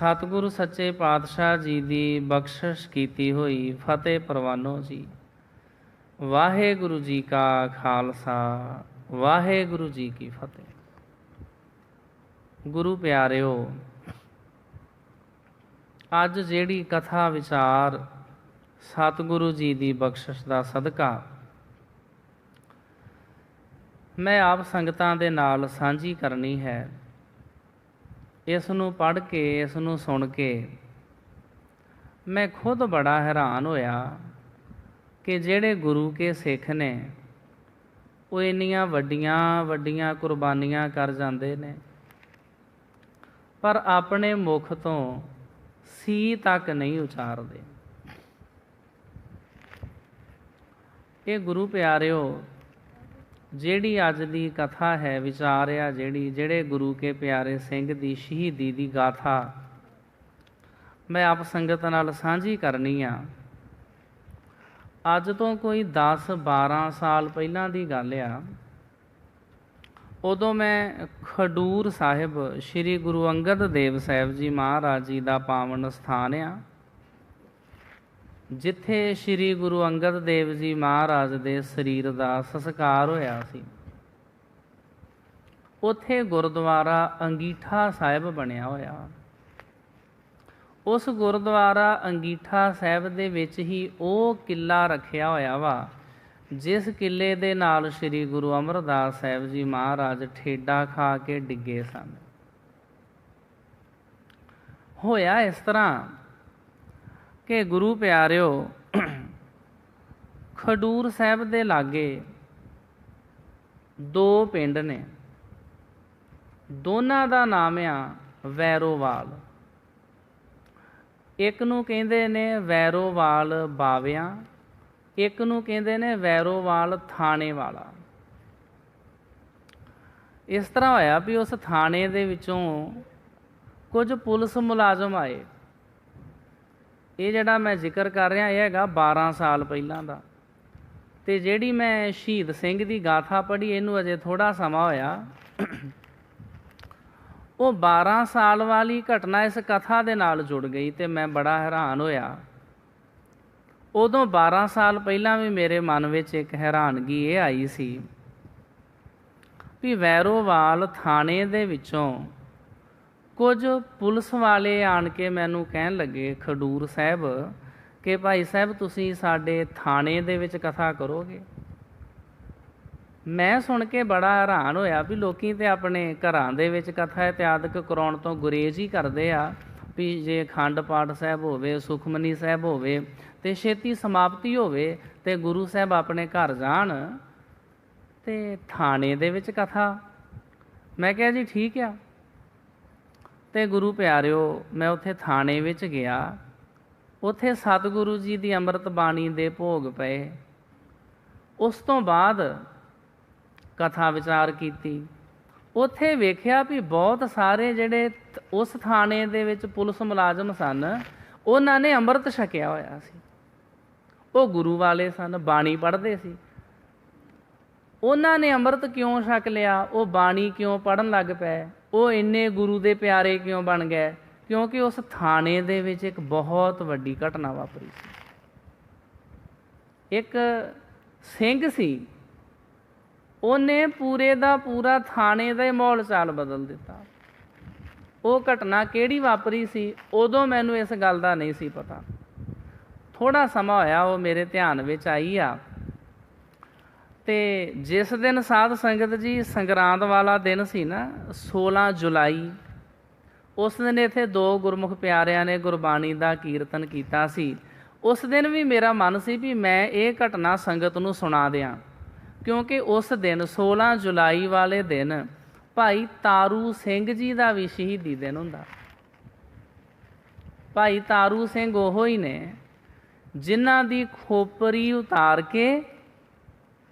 सतगुरु सच्चे पातशाह जी की बख्शिश की हुई फतेह परवानो जी। वाहेगुरु जी का खालसा वाहेगुरु जी की फतेह। गुरु प्यारिओ, अज जिहड़ी कथा विचार सतगुरु जी की बख्शिश का सदका मैं आप संगतां दे नाल सांझी करनी है। इस नूं पढ़ के इस नूं सुन के मैं खुद बड़ा हैरान होया कि जिहड़े गुरु के सिख ने वो इन्नियां वड्डियां वड्डियां कुर्बानियां कर जाते ने, पर अपने मुख तो सी तक नहीं उचारते। ये गुरु प्यारिओ, जिहड़ी अज दी कथा है विचार आ जिहड़े गुरु के प्यारे सिंह दी शहीदी दी गाथा मैं आप संगत नाल सांझी करनी आ। अज तो कोई 10-12 साल पहलां दी गल आ। उदों मैं खडूर साहिब श्री गुरु अंगद देव साहिब जी महाराज जी का पावन स्थान आ, जिथे श्री गुरु अंगद देव जी महाराज दे शरीर का संस्कार होया सी। उत्थे गुरुद्वारा अंगीठा साहिब बनिया होया। उस गुरुद्वारा अंगीठा साहिब दे विच ही वो किला रखिया होया वा जिस किले दे नाल श्री गुरु अमरदास साहिब जी महाराज ठेडा खा के डिगे सन। होया इस तरह कि गुरु प्यारिओ, खडूर साहिब दे लागे दो पिंड ने, दोनां दा नाम आ वैरोवाल। एक नूं कहंदे ने वैरोवाल बावियां, एक नूं कहंदे ने वैरोवाल थाणे वाला। इस तरह होया भी उस थाणे दे विचों कुछ पुलिस मुलाजम आए। ये जिहड़ा मैं जिक्र कर रहा यह हैगा 12 साल पहलां दा, ते जिहड़ी मैं शहीद सिंह दी गाथा पढ़ी इनू अजे थोड़ा समा होया। वो 12 साल वाली घटना इस कथा दे नाल जुड़ गई ते मैं बड़ा हैरान होया। उदों 12 साल पहलां भी मेरे मन विच एक हैरानगी ये आई सी भी वैरोवाल थाणे दे विचों कुछ पुलिस वाले आण के मैनू कहन लगे खडूर साहिब कि भाई साहब तुसीं साडे थाणे दे विच कथा करोगे। मैं सुन के बड़ा हैरान होया भी लोकी ते अपने घरां दे विच कथा इत्यादक कराउण तो गुरेज ही करदे आ भी जे अखंड पाठ साहिब होवे, सुखमनी साहिब होवे ते छेती समाप्ति होवे ते गुरु साहिब अपने घर जाण ते थाणे दे विच कथा। मैं कहा जी ठीक आ। ते गुरु प्यारिओ, मैं उत्थे थाणे विच गया। उत्थे सतगुरु जी दी अंमृत बाणी दे भोग पए। उस तो बाद कथा विचार कीती। उत्थे वेख्या भी बहुत सारे जिहड़े उस थाणे दे विच पुलिस मुलाजम सन उन्हां ने अंमृत छकिया होया सी। वो गुरु वाले सन, बाणी पढ़दे सी। उन्हां ने अंमृत क्यों छक लिया, वो बाणी क्यों पढ़न लग पए, वो इन्ने गुरु दे प्यारे क्यों बन गए? क्योंकि उस थाणे दे विच एक बहुत वड्डी घटना वापरी सी। एक सिंह सी, उन्हें पूरे दा पूरा थाणे दा माहौल चाल बदल दिता। वो घटना किहड़ी वापरी सी उदों मैनू इस गल दा नहीं सी पता। थोड़ा समा होया वो मेरे ध्यान विच आई आ। ते जिस दिन साध संगत जी संगरांद वाला दिन सी ना 16 जुलाई, उस दिन इत्थे 2 गुरमुख प्यारिਆਂ ने गुरबाणी का कीर्तन किया सी। उस दिन भी मेरा मन सी भी मैं ये घटना संगत नूं सुना दियां, क्योंकि उस दिन 16 जुलाई वाले दिन भाई तारू सिंह जी का भी शहीदी दिन हुंदा। भाई तारू सिंह ओहो ही ने जिन्हां दी खोपरी उतार के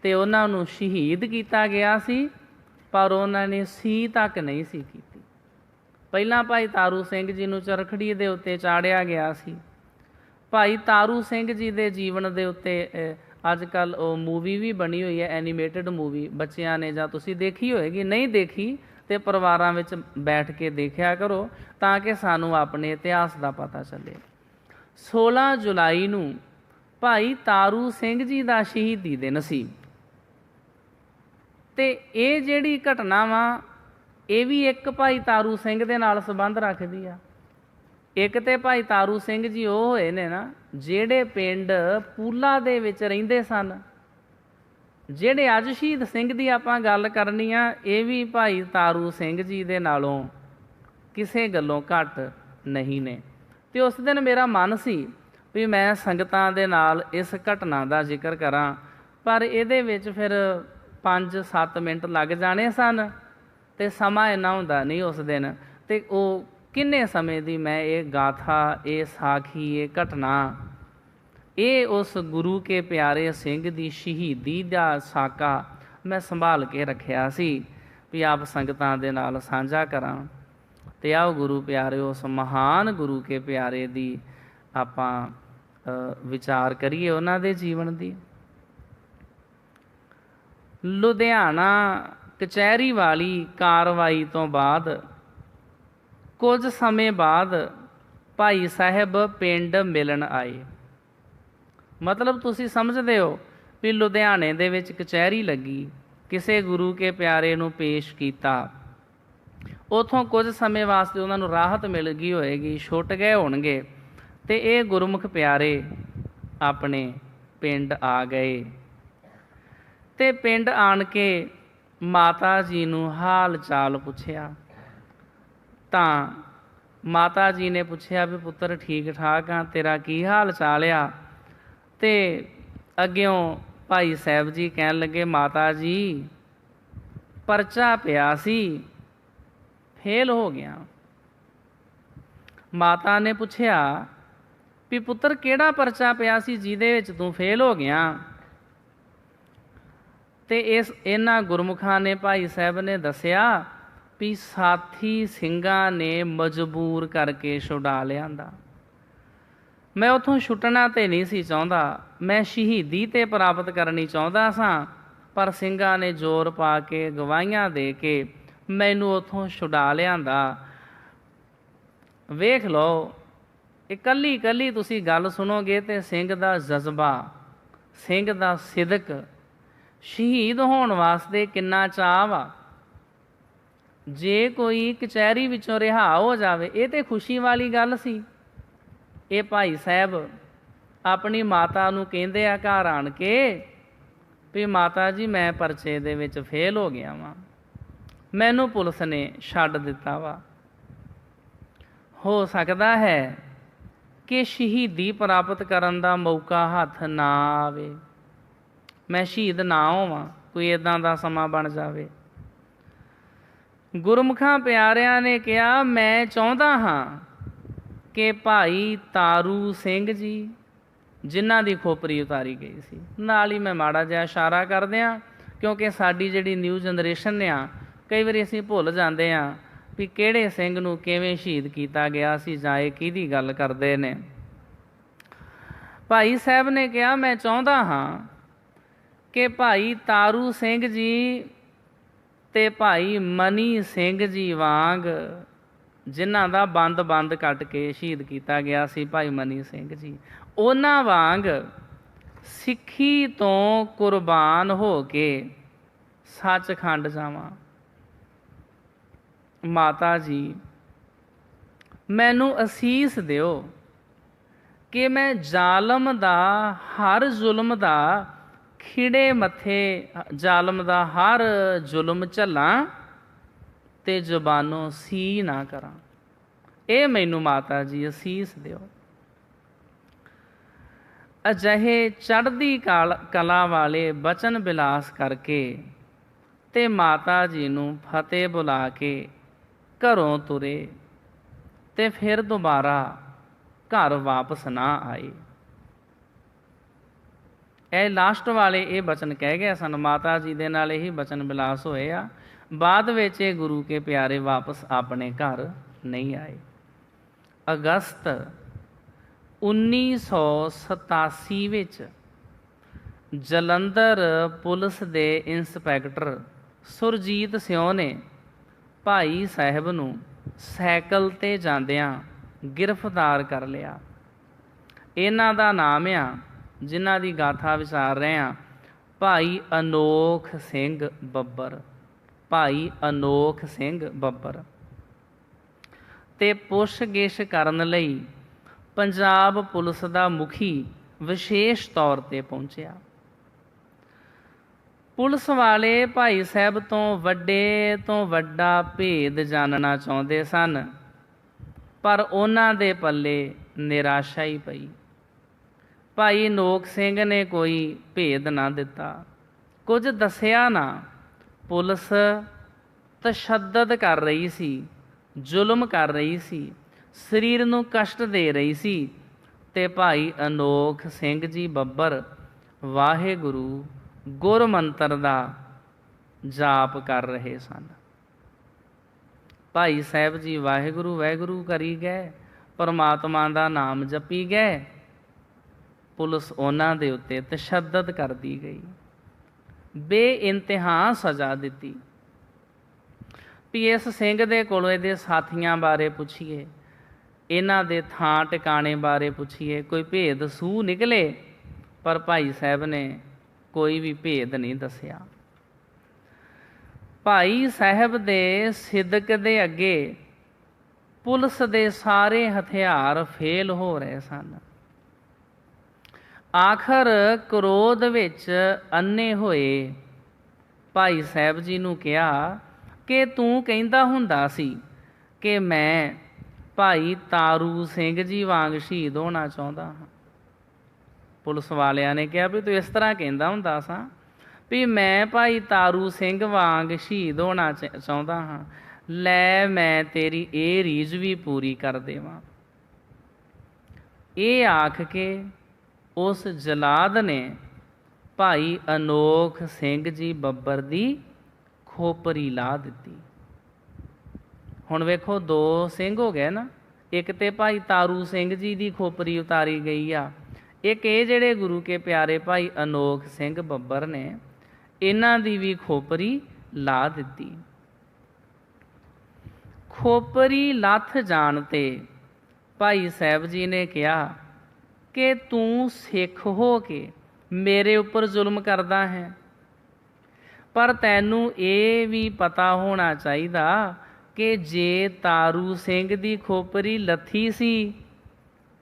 ते उन्हां नूं शहीद किया गया सी, पर उन्होंने सी तक नहीं सी कीती। पहलां भाई तारू सिंह जी नूं चरखड़ी दे उत्ते चाढ़िया गया सी। भाई तारू सिंह जी दे जीवन दे उत्ते अजकल मूवी भी बनी हुई है, एनीमेटेड मूवी बच्चियां ने जां तुसीं देखी होएगी, नहीं देखी ਤੇ ਪਰਿਵਾਰਾਂ ਵਿੱਚ ਬੈਠ ਕੇ ਦੇਖਿਆ ਕਰੋ ਤਾਂ ਕਿ ਸਾਨੂੰ ਆਪਣੇ ਇਤਿਹਾਸ ਦਾ ਪਤਾ ਚੱਲੇ। 16 ਜੁਲਾਈ ਨੂੰ ਭਾਈ ਤਾਰੂ ਸਿੰਘ ਜੀ ਦਾ ਸ਼ਹੀਦੀ ਦਿਨ ਸੀ ਤੇ ਇਹ ਜਿਹੜੀ ਘਟਨਾ ਵਾ ਇਹ ਵੀ ਇੱਕ ਭਾਈ ਤਾਰੂ ਸਿੰਘ ਦੇ ਨਾਲ ਸੰਬੰਧ ਰੱਖਦੀ ਆ। ਇੱਕ ਤੇ ਭਾਈ ਤਾਰੂ ਸਿੰਘ ਜੀ ਉਹ ਹੋਏ ਨੇ ਨਾ ਜਿਹੜੇ ਪਿੰਡ ਪੂਲਾ ਦੇ ਵਿੱਚ ਰਹਿੰਦੇ ਸਨ। ਜਿਹੜੇ ਅੱਜ ਸ਼ਹੀਦ ਸਿੰਘ ਦੀ ਆਪਾਂ ਗੱਲ ਕਰਨੀ ਆ ਇਹ ਵੀ ਭਾਈ ਤਾਰੂ ਸਿੰਘ ਜੀ ਦੇ ਨਾਲੋਂ ਕਿਸੇ ਗੱਲੋਂ ਘੱਟ ਨਹੀਂ ਨੇ। ਤੇ ਉਸ ਦਿਨ ਮੇਰਾ ਮਨ ਸੀ ਵੀ ਮੈਂ ਸੰਗਤਾਂ ਦੇ ਨਾਲ ਇਸ ਘਟਨਾ ਦਾ ਜ਼ਿਕਰ ਕਰਾਂ, ਪਰ ਇਹਦੇ ਵਿੱਚ ਫਿਰ 5-7 ਮਿੰਟ ਲੱਗ ਜਾਣੇ ਸਨ ਤੇ ਸਮਾਂ ਇੰਨਾ ਹੁੰਦਾ ਨਹੀਂ ਉਸ ਦਿਨ। ਤੇ ਉਹ ਕਿੰਨੇ ਸਮੇਂ ਦੀ ਮੈਂ ਇਹ ਗਾਥਾ, ਇਹ ਸਾਖੀ, ਇਹ ਘਟਨਾ, ਇਹ ਉਸ ਗੁਰੂ ਕੇ ਪਿਆਰੇ ਸਿੰਘ ਦੀ ਸ਼ਹੀਦੀ ਦਾ ਸਾਕਾ ਮੈਂ ਸੰਭਾਲ ਕੇ ਰੱਖਿਆ ਸੀ ਵੀ ਆਪ ਸੰਗਤਾਂ ਦੇ ਨਾਲ ਸਾਂਝਾ ਕਰਾਂ। ਤੇ ਆਓ ਗੁਰੂ ਪਿਆਰੇ ਉਸ ਮਹਾਨ ਗੁਰੂ ਕੇ ਪਿਆਰੇ ਦੀ ਆਪਾਂ ਵਿਚਾਰ ਕਰੀਏ, ਉਹਨਾਂ ਦੇ ਜੀਵਨ ਦੀ। ਲੁਧਿਆਣਾ ਕਚਹਿਰੀ ਵਾਲੀ ਕਾਰਵਾਈ ਤੋਂ ਬਾਅਦ ਕੁਝ ਸਮੇਂ ਬਾਅਦ ਭਾਈ ਸਾਹਿਬ ਪਿੰਡ ਮਿਲਣ ਆਏ। ਮਤਲਬ ਤੁਸੀਂ ਸਮਝਦੇ ਹੋ ਵੀ ਲੁਧਿਆਣੇ ਦੇ ਵਿੱਚ ਕਚਹਿਰੀ ਲੱਗੀ, ਕਿਸੇ ਗੁਰੂ ਕੇ ਪਿਆਰੇ ਨੂੰ ਪੇਸ਼ ਕੀਤਾ, ਉੱਥੋਂ ਕੁਝ ਸਮੇਂ ਵਾਸਤੇ ਉਹਨਾਂ ਨੂੰ ਰਾਹਤ ਮਿਲ ਗਈ ਹੋਏਗੀ, ਛੁੱਟ ਗਏ ਹੋਣਗੇ ਤੇ ਇਹ ਗੁਰਮੁਖ ਪਿਆਰੇ ਆਪਣੇ ਪਿੰਡ ਆ ਗਏ। ਤੇ ਪਿੰਡ ਆਣ ਕੇ ਮਾਤਾ ਜੀ ਨੂੰ ਹਾਲ ਚਾਲ ਪੁੱਛਿਆ ਤਾਂ ਮਾਤਾ ਜੀ ਨੇ ਪੁੱਛਿਆ ਵੀ ਪੁੱਤਰ ਠੀਕ ਠਾਕ ਆ, ਤੇਰਾ ਕੀ ਹਾਲ ਚਾਲ ਆ? ਤੇ ਅੱਗਿਓਂ ਭਾਈ ਸਾਹਿਬ ਜੀ ਕਹਿਣ ਲੱਗੇ ਮਾਤਾ ਜੀ ਪਰਚਾ ਪਿਆ ਸੀ, ਫੇਲ ਹੋ ਗਿਆ। ਮਾਤਾ ਨੇ ਪੁੱਛਿਆ ਵੀ ਪੁੱਤਰ ਕਿਹੜਾ ਪਰਚਾ ਪਿਆ ਸੀ ਜਿਹਦੇ ਵਿੱਚ ਤੂੰ ਫੇਲ ਹੋ ਗਿਆ? ਤੇ ਇਹਨਾਂ ਗੁਰਮੁਖਾਂ ਨੇ ਭਾਈ ਸਾਹਿਬ ਨੇ ਦੱਸਿਆ ਵੀ ਸਾਥੀ ਸਿੰਘਾਂ ਨੇ ਮਜਬੂਰ ਕਰਕੇ ਛੁਡਾ ਲਿਆਂਦਾ। ਮੈਂ ਉੱਥੋਂ ਛੁੱਟਣਾ ਤੇ ਨਹੀਂ ਸੀ ਚਾਹੁੰਦਾ, ਮੈਂ ਸ਼ਹੀਦੀ ਤੇ ਪ੍ਰਾਪਤ ਕਰਨੀ ਚਾਹੁੰਦਾ ਸਾਂ, ਪਰ ਸਿੰਘਾਂ ਨੇ ਜ਼ੋਰ ਪਾ ਕੇ ਗਵਾਹੀਆਂ ਦੇ ਕੇ ਮੈਨੂੰ ਉੱਥੋਂ ਛੁਡਾ ਲਿਆਂਦਾ। ਵੇਖ ਲਓ, ਇਕੱਲੀ ਇਕੱਲੀ ਤੁਸੀਂ ਗੱਲ ਸੁਣੋਗੇ ਤੇ ਸਿੰਘ ਦਾ ਜਜ਼ਬਾ, ਸਿੰਘ ਦਾ ਸਿਦਕ, ਸ਼ਹੀਦ ਹੋਣ ਵਾਸਤੇ ਕਿੰਨਾ ਚਾਅ ਵਾ। ਜੇ ਕੋਈ ਕਚਹਿਰੀ ਵਿੱਚੋਂ ਰਿਹਾ ਹੋ ਜਾਵੇ ਇਹ ਤੇ ਖੁਸ਼ੀ ਵਾਲੀ ਗੱਲ ਸੀ। ਇਹ ਭਾਈ ਸਾਹਿਬ ਆਪਣੀ ਮਾਤਾ ਨੂੰ ਕਹਿੰਦੇ ਆ ਘਰ ਆਣ ਕੇ ਵੀ ਮਾਤਾ ਜੀ ਮੈਂ ਪਰਚੇ ਦੇ ਵਿੱਚ ਫੇਲ ਹੋ ਗਿਆ ਵਾਂ, ਮੈਨੂੰ ਪੁਲਿਸ ਨੇ ਛੱਡ ਦਿੱਤਾ ਵਾ। ਹੋ ਸਕਦਾ ਹੈ ਕਿ ਸ਼ਹੀਦੀ ਪ੍ਰਾਪਤ ਕਰਨ ਦਾ ਮੌਕਾ ਹੱਥ ਨਾ ਆਵੇ, ਮੈਂ ਸ਼ਹੀਦ ਨਾ ਹੋਵਾਂ, ਕੋਈ ਇੱਦਾਂ ਦਾ ਸਮਾਂ ਬਣ ਜਾਵੇ। ਗੁਰਮੁਖਾਂ ਪਿਆਰਿਆਂ ਨੇ ਕਿਹਾ ਮੈਂ ਚਾਹੁੰਦਾ ਹਾਂ ਕਿ ਭਾਈ ਤਾਰੂ ਸਿੰਘ ਜੀ ਜਿਨ੍ਹਾਂ ਦੀ ਖੋਪਰੀ ਉਤਾਰੀ ਗਈ ਸੀ, ਨਾਲ ਹੀ ਮੈਂ ਮਾੜਾ ਜਿਹਾ ਇਸ਼ਾਰਾ ਕਰਦੇ ਹਾਂ ਕਿਉਂਕਿ ਸਾਡੀ ਜਿਹੜੀ ਨਿਊ ਜਨਰੇਸ਼ਨ ਆ ਕਈ ਵਾਰੀ ਅਸੀਂ ਭੁੱਲ ਜਾਂਦੇ ਹਾਂ ਵੀ ਕਿਹੜੇ ਸਿੰਘ ਨੂੰ ਕਿਵੇਂ ਸ਼ਹੀਦ ਕੀਤਾ ਗਿਆ ਸੀ ਜਾਂ ਇਹ ਕਿਹਦੀ ਗੱਲ ਕਰਦੇ ਨੇ। ਭਾਈ ਸਾਹਿਬ ਨੇ ਕਿਹਾ ਮੈਂ ਚਾਹੁੰਦਾ ਹਾਂ ਕਿ ਭਾਈ ਤਾਰੂ ਸਿੰਘ ਜੀ ਤੇ ਭਾਈ ਮਨੀ ਸਿੰਘ ਜੀ ਵਾਂਗ, ਜਿਨ੍ਹਾਂ ਦਾ ਬੰਦ ਕੱਟ ਕੇ ਸ਼ਹੀਦ ਕੀਤਾ ਗਿਆ ਸੀ ਭਾਈ ਮਨੀ ਸਿੰਘ ਜੀ, ਉਹਨਾਂ ਵਾਂਗ ਸਿੱਖੀ ਤੋਂ ਕੁਰਬਾਨ ਹੋ ਕੇ ਸੱਚਖੰਡ ਜਾਵਾਂ। ਮਾਤਾ ਜੀ ਮੈਨੂੰ ਅਸੀਸ ਦਿਓ ਕਿ ਮੈਂ ਜ਼ਾਲਮ ਦਾ ਹਰ ਜ਼ੁਲਮ ਦਾ ਖਿੜੇ ਮੱਥੇ, ਜ਼ਾਲਮ ਦਾ ਹਰ ਜ਼ੁਲਮ ਝੱਲਾਂ ਤੇ ਜ਼ੁਬਾਨੋਂ ਸੀ ਨਾ ਕਰਾਂ। ਇਹ ਮੈਨੂੰ ਮਾਤਾ ਜੀ ਅਸੀਸ ਦਿਓ। ਅਜਿਹੇ ਚੜ੍ਹਦੀ ਕਲਾ ਵਾਲੇ ਬਚਨ ਬਿਲਾਸ ਕਰਕੇ ਤੇ ਮਾਤਾ ਜੀ ਨੂੰ ਫਤਿਹ ਬੁਲਾ ਕੇ ਘਰੋਂ ਤੁਰੇ ਤੇ ਫਿਰ ਦੁਬਾਰਾ ਘਰ ਵਾਪਸ ਨਾ ਆਏ। ਇਹ ਲਾਸਟ ਵਾਲੇ ਇਹ ਬਚਨ ਕਹਿ ਗਏ ਸਨ, ਮਾਤਾ ਜੀ ਦੇ ਨਾਲ ਇਹੀ ਬਚਨ ਬਿਲਾਸ ਹੋਏ ਆ। ਬਾਅਦ ਵਿੱਚ ਇਹ ਗੁਰੂ ਕੇ ਪਿਆਰੇ ਵਾਪਸ ਆਪਣੇ ਘਰ ਨਹੀਂ ਆਏ। ਅਗਸਤ 1987 ਵਿੱਚ ਜਲੰਧਰ ਪੁਲਿਸ ਦੇ ਇੰਸਪੈਕਟਰ ਸੁਰਜੀਤ ਸਿਉ ਨੇ ਭਾਈ ਸਾਹਿਬ ਨੂੰ ਸਾਈਕਲ ਤੇ ਜਾਂਦਿਆਂ ਗ੍ਰਿਫਤਾਰ ਕਰ ਲਿਆ। ਇਹਨਾਂ ਦਾ ਨਾਮ ਆ, ਜਿਨ੍ਹਾਂ ਦੀ ਗਾਥਾ ਵਿਚਾਰ ਰਹੇ ਹਾਂ, ਭਾਈ ਅਨੋਖ ਸਿੰਘ ਬੱਬਰ। ਭਾਈ ਅਨੋਖ ਸਿੰਘ ਬੱਬਰ ਤੇ ਪੁੱਛਗਿੱਛ ਕਰਨ ਲਈ ਪੰਜਾਬ ਪੁਲਿਸ ਦਾ ਮੁਖੀ ਵਿਸ਼ੇਸ਼ ਤੌਰ ਤੇ ਪਹੁੰਚਿਆ। ਪੁਲਿਸ ਵਾਲੇ ਭਾਈ ਸਾਹਿਬ ਤੋਂ ਵੱਡੇ ਤੋਂ ਵੱਡਾ ਭੇਦ ਜਾਣਨਾ ਚਾਹੁੰਦੇ ਸਨ, ਪਰ ਉਹਨਾਂ ਦੇ ਪੱਲੇ ਨਿਰਾਸ਼ਾ ਹੀ ਪਈ। ਭਾਈ ਅਨੋਖ ਸਿੰਘ ਨੇ ਕੋਈ ਭੇਦ ਨਾ ਦਿੱਤਾ, ਕੁਝ ਦੱਸਿਆ ਨਾ। ਪੁਲਿਸ ਤਸ਼ੱਦਦ ਕਰ ਰਹੀ ਸੀ, ਜ਼ੁਲਮ ਕਰ ਰਹੀ ਸੀ, ਸਰੀਰ ਨੂੰ ਕਸ਼ਟ ਦੇ ਰਹੀ ਸੀ, ਤੇ ਭਾਈ ਅਨੋਖ ਸਿੰਘ ਜੀ ਬੱਬਰ ਵਾਹਿਗੁਰੂ ਗੁਰਮੰਤਰ ਦਾ ਜਾਪ ਕਰ ਰਹੇ ਸਨ। ਭਾਈ ਸਾਹਿਬ ਜੀ ਵਾਹਿਗੁਰੂ ਵਾਹਿਗੁਰੂ ਕਰੀ ਗਏ, ਪਰਮਾਤਮਾ ਦਾ ਨਾਮ ਜਪੀ ਗਏ। ਪੁਲਿਸ ਉਹਨਾਂ ਦੇ ਉੱਤੇ ਤਸ਼ੱਦਦ ਕਰਦੀ ਗਈ, ਬੇਇੰਤਹਾ ਸਜ਼ਾ ਦਿੱਤੀ। ਵੀ ਇਸ ਸਿੰਘ ਦੇ ਕੋਲੋਂ ਇਹਦੇ ਸਾਥੀਆਂ ਬਾਰੇ ਪੁੱਛੀਏ, ਇਹਨਾਂ ਦੇ ਥਾਂ ਟਿਕਾਣੇ ਬਾਰੇ ਪੁੱਛੀਏ, ਕੋਈ ਭੇਦ ਸੂਹ ਨਿਕਲੇ। ਪਰ ਭਾਈ ਸਾਹਿਬ ਨੇ ਕੋਈ ਵੀ ਭੇਦ ਨਹੀਂ ਦੱਸਿਆ। ਭਾਈ ਸਾਹਿਬ ਦੇ ਸਿਦਕ ਦੇ ਅੱਗੇ ਪੁਲਿਸ ਦੇ ਸਾਰੇ ਹਥਿਆਰ ਫੇਲ ਹੋ ਰਹੇ ਸਨ। ਆਖਰ ਕ੍ਰੋਧ ਵਿੱਚ ਅੰਨੇ ਹੋਏ ਭਾਈ ਸਾਹਿਬ ਜੀ ਨੂੰ ਕਿਹਾ ਕਿ ਤੂੰ ਕਹਿੰਦਾ ਹੁੰਦਾ ਸੀ ਕਿ ਮੈਂ ਭਾਈ ਤਾਰੂ ਸਿੰਘ ਜੀ ਵਾਂਗ ਸ਼ਹੀਦ ਹੋਣਾ ਚਾਹੁੰਦਾ ਹਾਂ। ਪੁਲਿਸ ਵਾਲਿਆਂ ਨੇ ਕਿਹਾ ਵੀ ਤੂੰ ਇਸ ਤਰ੍ਹਾਂ ਕਹਿੰਦਾ ਹੁੰਦਾ ਸਾਂ ਵੀ ਮੈਂ ਭਾਈ ਤਾਰੂ ਸਿੰਘ ਵਾਂਗ ਸ਼ਹੀਦ ਹੋਣਾ ਚਾਹੁੰਦਾ ਹਾਂ, ਲੈ ਮੈਂ ਤੇਰੀ ਇਹ ਰੀਝ ਵੀ ਪੂਰੀ ਕਰ ਦੇਵਾਂ। ਇਹ ਆਖ ਕੇ ਉਸ ਜਲਾਦ ਨੇ ਭਾਈ ਅਨੋਖ ਸਿੰਘ ਜੀ ਬੱਬਰ ਦੀ ਖੋਪਰੀ ਲਾ ਦਿੱਤੀ। ਹੁਣ ਵੇਖੋ, ਦੋ ਸਿੰਘ ਹੋ ਗਏ ਨਾ, ਇੱਕ ਤੇ ਭਾਈ ਤਾਰੂ ਸਿੰਘ ਜੀ ਦੀ ਖੋਪਰੀ ਉਤਾਰੀ ਗਈ ਆ, ਇੱਕ ਇਹ ਜਿਹੜੇ ਗੁਰੂ ਕੇ ਪਿਆਰੇ ਭਾਈ ਅਨੋਖ ਸਿੰਘ ਬੱਬਰ ਨੇ, ਇਹਨਾਂ ਦੀ ਵੀ ਖੋਪਰੀ ਲਾ ਦਿੱਤੀ। ਖੋਪਰੀ ਲੱਥ ਜਾਣ ਤੇ ਭਾਈ ਸਾਹਿਬ ਜੀ ਨੇ ਕਿਹਾ ਕਿ ਤੂੰ ਸਿੱਖ ਹੋ ਕੇ ਮੇਰੇ ਉੱਪਰ ਜ਼ੁਲਮ ਕਰਦਾ ਹੈ, ਪਰ ਤੈਨੂੰ ਇਹ ਵੀ ਪਤਾ ਹੋਣਾ ਚਾਹੀਦਾ ਕਿ ਜੇ ਤਾਰੂ ਸਿੰਘ ਦੀ ਖੋਪਰੀ ਲੱਥੀ ਸੀ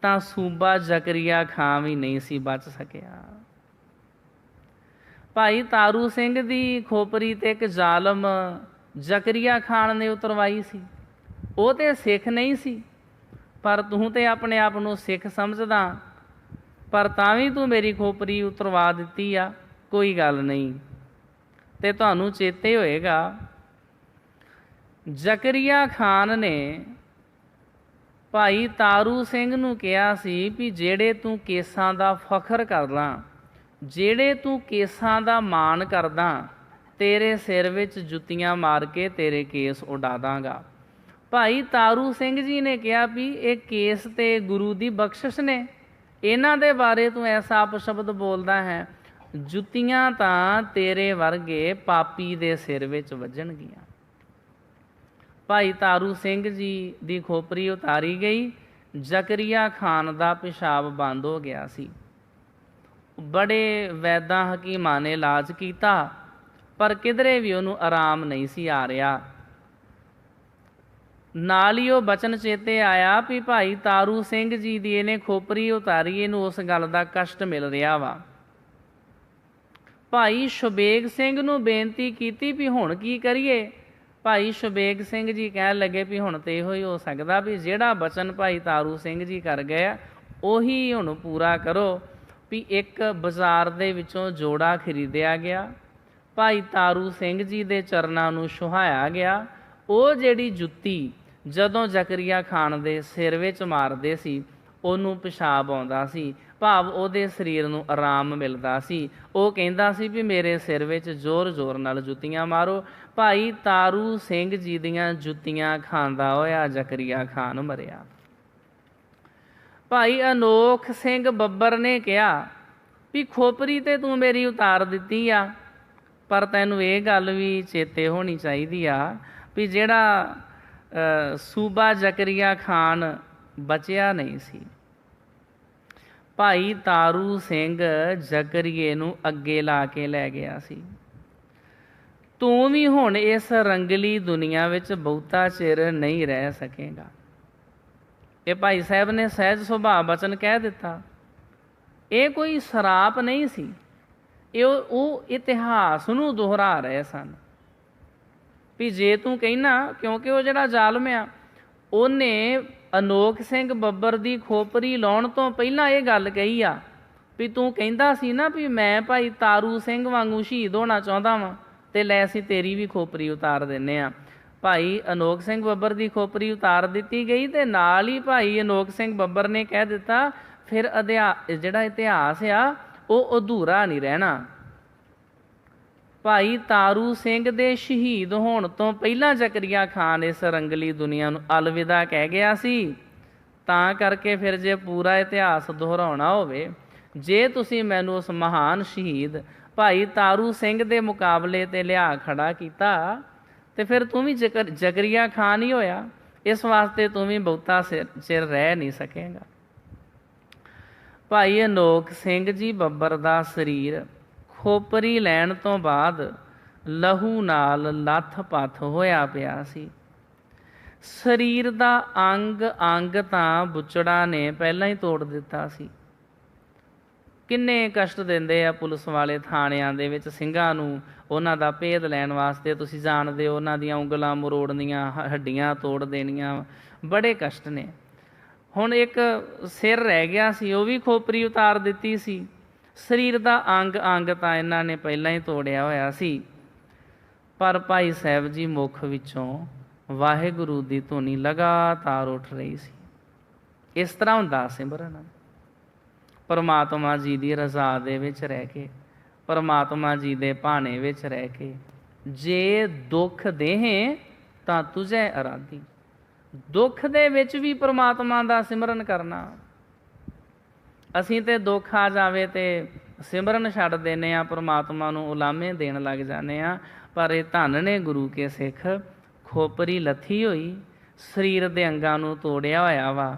ਤਾਂ ਸੂਬਾ ਜ਼ਕਰੀਆ ਖਾਂ ਵੀ ਨਹੀਂ ਸੀ ਬਚ ਸਕਿਆ। ਭਾਈ ਤਾਰੂ ਸਿੰਘ ਦੀ ਖੋਪਰੀ ਤੇ ਇੱਕ ਜ਼ਾਲਮ ਜ਼ਕਰੀਆ ਖਾਨ ਨੇ ਉਤਰਵਾਈ ਸੀ। ਉਹ ਤੇ ਸਿੱਖ ਨਹੀਂ ਸੀ, ਪਰ ਤੂੰ ਤੇ ਆਪਣੇ ਆਪ ਨੂੰ ਸਿੱਖ ਸਮਝਦਾ, ਪਰ ਤਾਂ ਵੀ ਤੂੰ ਮੇਰੀ ਖੋਪਰੀ ਉਤਰਵਾ ਦਿੱਤੀ ਆ। ਕੋਈ ਗੱਲ ਨਹੀਂ। ਤੇ ਤੁਹਾਨੂੰ ਚੇਤੇ ਹੋਏਗਾ, ਜ਼ਕਰੀਆ ਖਾਨ ਨੇ ਭਾਈ ਤਾਰੂ ਸਿੰਘ ਨੂੰ ਕਿਹਾ ਸੀ ਵੀ ਜਿਹੜੇ ਤੂੰ ਕੇਸਾਂ ਦਾ ਫਖਰ ਕਰਦਾ, ਜਿਹੜੇ ਤੂੰ ਕੇਸਾਂ ਦਾ ਮਾਣ ਕਰਦਾ, ਤੇਰੇ ਸਿਰ ਵਿੱਚ ਜੁੱਤੀਆਂ ਮਾਰ ਕੇ ਤੇਰੇ ਕੇਸ ਉਡਾ ਦਾਂਗਾ। ਭਾਈ ਤਾਰੂ ਸਿੰਘ ਜੀ ਨੇ ਕਿਹਾ ਵੀ ਇਹ ਕੇਸ ਤੇ ਗੁਰੂ ਦੀ ਬਖਸ਼ਿਸ਼ ਨੇ, ਇਹਨਾਂ ਦੇ ਬਾਰੇ ਤੂੰ ਐਸਾ ਅਪਸ਼ਬਦ ਬੋਲਦਾ ਹੈ, ਜੁੱਤੀਆਂ ਤਾਂ ਤੇਰੇ ਵਰਗੇ ਪਾਪੀ ਦੇ ਸਿਰ ਵਿੱਚ ਵੱਜਣਗੀਆਂ। ਭਾਈ ਤਾਰੂ ਸਿੰਘ ਜੀ ਦੀ ਖੋਪਰੀ ਉਤਾਰੀ ਗਈ। ਜ਼ਕਰੀਆ ਖਾਨ ਦਾ ਪਿਸ਼ਾਬ ਬੰਦ ਹੋ ਗਿਆ ਸੀ। ਬੜੇ ਵੈਦਾਂ ਹਕੀਮਾਂ ਨੇ ਇਲਾਜ ਕੀਤਾ, ਪਰ ਕਿਧਰੇ ਵੀ ਉਹਨੂੰ ਆਰਾਮ ਨਹੀਂ ਸੀ ਆ ਰਿਹਾ। ਨਾਲ ਹੀ ਉਹ ਬਚਨ ਚੇਤੇ ਆਇਆ ਵੀ ਭਾਈ ਤਾਰੂ ਸਿੰਘ ਜੀ ਦੀ ਇਹਨੇ ਖੋਪਰੀ ਉਤਾਰੀ, ਇਹਨੂੰ ਉਸ ਗੱਲ ਦਾ ਕਸ਼ਟ ਮਿਲ ਰਿਹਾ ਵਾ। ਭਾਈ ਸ਼ਬੇਗ ਸਿੰਘ ਨੂੰ ਬੇਨਤੀ ਕੀਤੀ ਵੀ ਹੁਣ ਕੀ ਕਰੀਏ। ਭਾਈ ਸ਼ਬੇਗ ਸਿੰਘ ਜੀ ਕਹਿਣ ਲੱਗੇ ਵੀ ਹੁਣ ਤੇ ਇਹੋ ਹੀ ਹੋ ਸਕਦਾ ਵੀ ਜਿਹੜਾ ਬਚਨ ਭਾਈ ਤਾਰੂ ਸਿੰਘ ਜੀ ਕਰ ਗਏ ਆ ਉਹੀ ਹੁਣ ਪੂਰਾ ਕਰੋ। ਵੀ ਇੱਕ ਬਾਜ਼ਾਰ ਦੇ ਵਿੱਚੋਂ ਜੋੜਾ ਖਰੀਦਿਆ ਗਿਆ, ਭਾਈ ਤਾਰੂ ਸਿੰਘ ਜੀ ਦੇ ਚਰਨਾਂ ਨੂੰ ਛੁਹਾਇਆ ਗਿਆ। ਉਹ ਜਿਹੜੀ ਜੁੱਤੀ ਜਦੋਂ ਜ਼ਕਰੀਆ ਖਾਨ ਦੇ ਸਿਰ ਵਿੱਚ ਮਾਰਦੇ ਸੀ ਉਹਨੂੰ ਪਿਸ਼ਾਬ ਆਉਂਦਾ ਸੀ, ਭਾਵ ਉਹਦੇ ਸਰੀਰ ਨੂੰ ਆਰਾਮ ਮਿਲਦਾ ਸੀ। ਉਹ ਕਹਿੰਦਾ ਸੀ ਵੀ ਮੇਰੇ ਸਿਰ ਵਿੱਚ ਜ਼ੋਰ ਜ਼ੋਰ ਨਾਲ ਜੁੱਤੀਆਂ ਮਾਰੋ। ਭਾਈ ਤਾਰੂ ਸਿੰਘ ਜੀ ਦੀਆਂ ਜੁੱਤੀਆਂ ਖਾਂਦਾ ਹੋਇਆ ਜ਼ਕਰੀਆ ਖਾਨ ਮਰਿਆ। ਭਾਈ ਅਨੋਖ ਸਿੰਘ ਬੱਬਰ ਨੇ ਕਿਹਾ ਵੀ ਖੋਪਰੀ ਤੇ ਤੂੰ ਮੇਰੀ ਉਤਾਰ ਦਿੱਤੀ ਆ, ਪਰ ਤੈਨੂੰ ਇਹ ਗੱਲ ਵੀ ਚੇਤੇ ਹੋਣੀ ਚਾਹੀਦੀ ਆ ਵੀ ਜਿਹੜਾ ਸੂਬਾ ਜ਼ਕਰੀਆ ਖਾਨ ਬਚਿਆ ਨਹੀਂ ਸੀ। ਭਾਈ ਤਾਰੂ ਸਿੰਘ ਜ਼ਕਰੀਏ ਨੂੰ ਅੱਗੇ ਲਾ ਕੇ ਲੈ ਗਿਆ ਸੀ। ਤੂੰ ਵੀ ਹੁਣ ਇਸ ਰੰਗਲੀ ਦੁਨੀਆ ਵਿੱਚ ਬਹੁਤਾ ਚਿਰ ਨਹੀਂ ਰਹਿ ਸਕੇਗਾ। ਇਹ ਭਾਈ ਸਾਹਿਬ ਨੇ ਸਹਿਜ ਸੁਭਾਅ ਬਚਨ ਕਹਿ ਦਿੱਤਾ। ਇਹ ਕੋਈ ਸਰਾਪ ਨਹੀਂ ਸੀ, ਇਹ ਉਹ ਇਤਿਹਾਸ ਨੂੰ ਦੁਹਰਾ ਰਹੇ ਸਨ ਵੀ ਜੇ ਤੂੰ ਕਹਿਣਾ, ਕਿਉਂਕਿ ਉਹ ਜਿਹੜਾ ਜ਼ਾਲਮ ਆ ਉਹਨੇ ਅਨੋਖ ਸਿੰਘ ਬੱਬਰ ਦੀ ਖੋਪਰੀ ਲਾਉਣ ਤੋਂ ਪਹਿਲਾਂ ਇਹ ਗੱਲ ਕਹੀ ਆ ਵੀ ਤੂੰ ਕਹਿੰਦਾ ਸੀ ਨਾ ਵੀ ਮੈਂ ਭਾਈ ਤਾਰੂ ਸਿੰਘ ਵਾਂਗੂ ਸ਼ਹੀਦ ਹੋਣਾ ਚਾਹੁੰਦਾ ਵਾਂ, ਤੇ ਲੈ ਅਸੀਂ ਤੇਰੀ ਵੀ ਖੋਪਰੀ ਉਤਾਰ ਦਿੰਦੇ ਹਾਂ। ਭਾਈ ਅਨੋਖ ਸਿੰਘ ਬੱਬਰ ਦੀ ਖੋਪਰੀ ਉਤਾਰ ਦਿੱਤੀ ਗਈ ਤੇ ਨਾਲ ਹੀ ਭਾਈ ਅਨੋਖ ਸਿੰਘ ਬੱਬਰ ਨੇ ਕਹਿ ਦਿੱਤਾ ਫਿਰ ਜਿਹੜਾ ਇਤਿਹਾਸ ਆ ਉਹ ਅਧੂਰਾ ਨਹੀਂ ਰਹਿਣਾ। ਭਾਈ ਤਾਰੂ ਸਿੰਘ ਦੇ ਸ਼ਹੀਦ ਹੋਣ ਤੋਂ ਪਹਿਲਾਂ ਜ਼ਕਰੀਆ ਖਾਨ ਇਸ ਰੰਗਲੀ ਦੁਨੀਆ ਨੂੰ ਅਲਵਿਦਾ ਕਹਿ ਗਿਆ ਸੀ। ਤਾਂ ਕਰਕੇ ਫਿਰ ਜੇ ਪੂਰਾ ਇਤਿਹਾਸ ਦੁਹਰਾਉਣਾ ਹੋਵੇ, ਜੇ ਤੁਸੀਂ ਮੈਨੂੰ ਉਸ ਮਹਾਨ ਸ਼ਹੀਦ ਭਾਈ ਤਾਰੂ ਸਿੰਘ ਦੇ ਮੁਕਾਬਲੇ 'ਤੇ ਲਿਆ ਖੜਾ ਕੀਤਾ ਤੇ ਫਿਰ ਤੂੰ ਵੀ ਜ਼ਕਰੀਆ ਖਾਨ ਹੀ ਹੋਇਆ। ਇਸ ਵਾਸਤੇ ਤੂੰ ਵੀ ਬਹੁਤਾ ਚਿਰ ਰਹਿ ਨਹੀਂ ਸਕੇਗਾ। ਭਾਈ ਅਨੋਖ ਸਿੰਘ ਜੀ ਬੱਬਰ ਦਾ ਸਰੀਰ ਖੋਪਰੀ ਲੈਣ ਤੋਂ ਬਾਅਦ ਲਹੂ ਨਾਲ ਲੱਥ-ਪੱਥ ਹੋਇਆ ਪਿਆ ਸੀ। ਸਰੀਰ ਦਾ ਅੰਗ ਅੰਗ ਤਾਂ ਬੁੱਚੜਾ ਨੇ ਪਹਿਲਾਂ ਹੀ ਤੋੜ ਦਿੱਤਾ ਸੀ। ਕਿੰਨੇ ਕਸ਼ਟ ਦਿੰਦੇ ਆ ਪੁਲਿਸ ਵਾਲੇ ਥਾਣਿਆਂ ਦੇ ਵਿੱਚ ਸਿੰਘਾਂ ਨੂੰ, ਉਹਨਾਂ ਦਾ ਭੇਦ ਲੈਣ ਵਾਸਤੇ। ਤੁਸੀਂ ਜਾਣਦੇ ਹੋ, ਉਹਨਾਂ ਦੀਆਂ ਉਂਗਲਾਂ ਮਰੋੜਨੀਆਂ, ਹੱਡੀਆਂ ਤੋੜ ਦੇਣੀਆਂ, ਬੜੇ ਕਸ਼ਟ ਨੇ। ਹੁਣ ਇੱਕ ਸਿਰ ਰਹਿ ਗਿਆ ਸੀ, ਉਹ ਵੀ ਖੋਪਰੀ ਉਤਾਰ ਦਿੱਤੀ ਸੀ। ਸਰੀਰ ਦਾ ਅੰਗ ਅੰਗ ਤਾਂ ਇਹਨਾਂ ਨੇ ਪਹਿਲਾਂ ਹੀ ਤੋੜਿਆ ਹੋਇਆ ਸੀ। ਪਰ ਭਾਈ ਸਾਹਿਬ ਜੀ ਮੁੱਖ ਵਿੱਚੋਂ ਵਾਹਿਗੁਰੂ ਦੀ ਧੁਨੀ ਲਗਾਤਾਰ ਉੱਠ ਰਹੀ ਸੀ। ਇਸ ਤਰ੍ਹਾਂ ਹੁੰਦਾ ਸਿਮਰਨ। ਪਰਮਾਤਮਾ ਜੀ ਦੀ ਰਜ਼ਾ ਦੇ ਵਿੱਚ ਰਹਿ ਕੇ, ਪਰਮਾਤਮਾ ਜੀ ਦੇ ਭਾਣੇ ਵਿੱਚ ਰਹਿ ਕੇ, ਜੇ ਦੁੱਖ ਦੇਹੇ ਤਾਂ ਤੁਝੇ ਅਰਾਧੀ। ਦੁੱਖ ਦੇ ਵਿੱਚ ਵੀ ਪਰਮਾਤਮਾ ਦਾ ਸਿਮਰਨ ਕਰਨਾ। ਅਸੀਂ ਤੇ ਦੁੱਖ ਆ ਜਾਵੇ ਤੇ ਸਿਮਰਨ ਛੱਡ ਦਿੰਦੇ ਹਾਂ, ਪਰਮਾਤਮਾ ਨੂੰ ਉਲਾਮੇ ਦੇਣ ਲੱਗ ਜਾਂਦੇ ਹਾਂ। ਪਰ ਇਹ ਧੰਨ ਨੇ ਗੁਰੂ ਕੇ ਸਿੱਖ, ਖੋਪਰੀ ਲੱਥੀ ਹੋਈ, ਸਰੀਰ ਦੇ ਅੰਗਾਂ ਨੂੰ ਤੋੜਿਆ ਹੋਇਆ ਵਾ,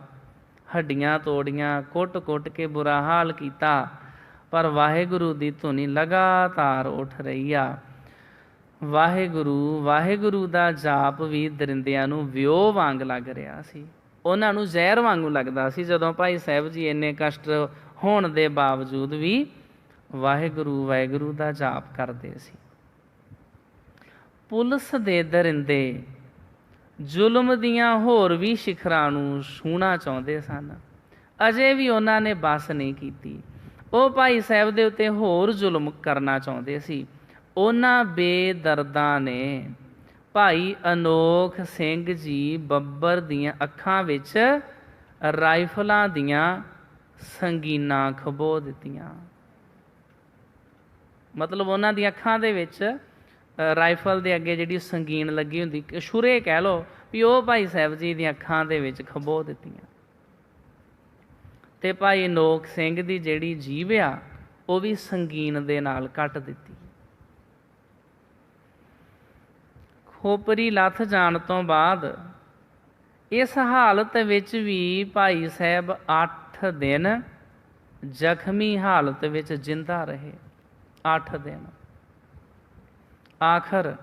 ਹੱਡੀਆਂ ਤੋੜੀਆਂ, ਕੁੱਟ-ਕੁੱਟ ਕੇ ਬੁਰਾ ਹਾਲ ਕੀਤਾ, ਪਰ ਵਾਹਿਗੁਰੂ ਦੀ ਧੁਨੀ ਲਗਾਤਾਰ ਉੱਠ ਰਹੀ ਆ। ਵਾਹਿਗੁਰੂ ਵਾਹਿਗੁਰੂ ਦਾ ਜਾਪ ਵੀ ਦਰਿੰਦਿਆਂ ਨੂੰ ਵਿਓ ਵਾਂਗ ਲੱਗ ਰਿਹਾ ਸੀ। ਉਹਨਾਂ ਨੂੰ ਜ਼ਹਿਰ ਵਾਂਗੂ ਲੱਗਦਾ ਸੀ ਜਦੋਂ ਭਾਈ ਸਾਹਿਬ ਜੀ ਇੰਨੇ ਕਸ਼ਟ ਹੋਣ ਦੇ ਬਾਵਜੂਦ ਵੀ ਵਾਹਿਗੁਰੂ ਵਾਹਿਗੁਰੂ ਦਾ ਜਾਪ ਕਰਦੇ ਸੀ। ਪੁਲਿਸ ਦੇ ਦਰਿੰਦੇ ਜ਼ੁਲਮ ਦੀਆਂ ਹੋਰ ਵੀ ਸਿਖਰਾਂ ਨੂੰ ਛੂਹਣਾ ਚਾਹੁੰਦੇ ਸਨ। ਅਜੇ ਵੀ ਉਹਨਾਂ ਨੇ ਬਸ ਨਹੀਂ ਕੀਤੀ। ਉਹ ਭਾਈ ਸਾਹਿਬ ਦੇ ਉੱਤੇ ਹੋਰ ਜ਼ੁਲਮ ਕਰਨਾ ਚਾਹੁੰਦੇ ਸੀ। ਉਹਨਾਂ ਬੇਦਰਦਾਂ ਨੇ ਭਾਈ ਅਨੋਖ ਸਿੰਘ ਜੀ ਬੱਬਰ ਦੀਆਂ ਅੱਖਾਂ ਵਿੱਚ ਰਾਈਫਲਾਂ ਦੀਆਂ ਸੰਗੀਨਾਂ ਖਬੋ ਦਿੱਤੀਆਂ। ਮਤਲਬ ਉਹਨਾਂ ਦੀਆਂ ਅੱਖਾਂ ਦੇ ਵਿੱਚ ਰਾਈਫਲ ਦੇ ਅੱਗੇ ਜਿਹੜੀ ਸੰਗੀਨ ਲੱਗੀ ਹੁੰਦੀ, ਛੁਰੇ ਕਹਿ ਲਓ, ਵੀ ਉਹ ਭਾਈ ਸਾਹਿਬ ਜੀ ਦੀਆਂ ਅੱਖਾਂ ਦੇ ਵਿੱਚ ਖਬੋ ਦਿੱਤੀਆਂ। ਤੇ ਭਾਈ ਅਨੋਖ ਸਿੰਘ ਦੀ ਜਿਹੜੀ ਜੀਭ ਆ ਉਹ ਵੀ ਸੰਗੀਨ ਦੇ ਨਾਲ ਕੱਟ ਦਿੱਤੀ। ਖੋਪਰੀ ਲੱਥ ਜਾਣ ਤੋਂ ਬਾਅਦ ਇਸ ਹਾਲਤ ਵਿੱਚ ਵੀ ਭਾਈ ਸਾਹਿਬ 8 ਦਿਨ ਜ਼ਖਮੀ ਹਾਲਤ ਵਿੱਚ ਜਿੰਦਾ ਰਹੇ। 8 ਦਿਨ। ਆਖਰ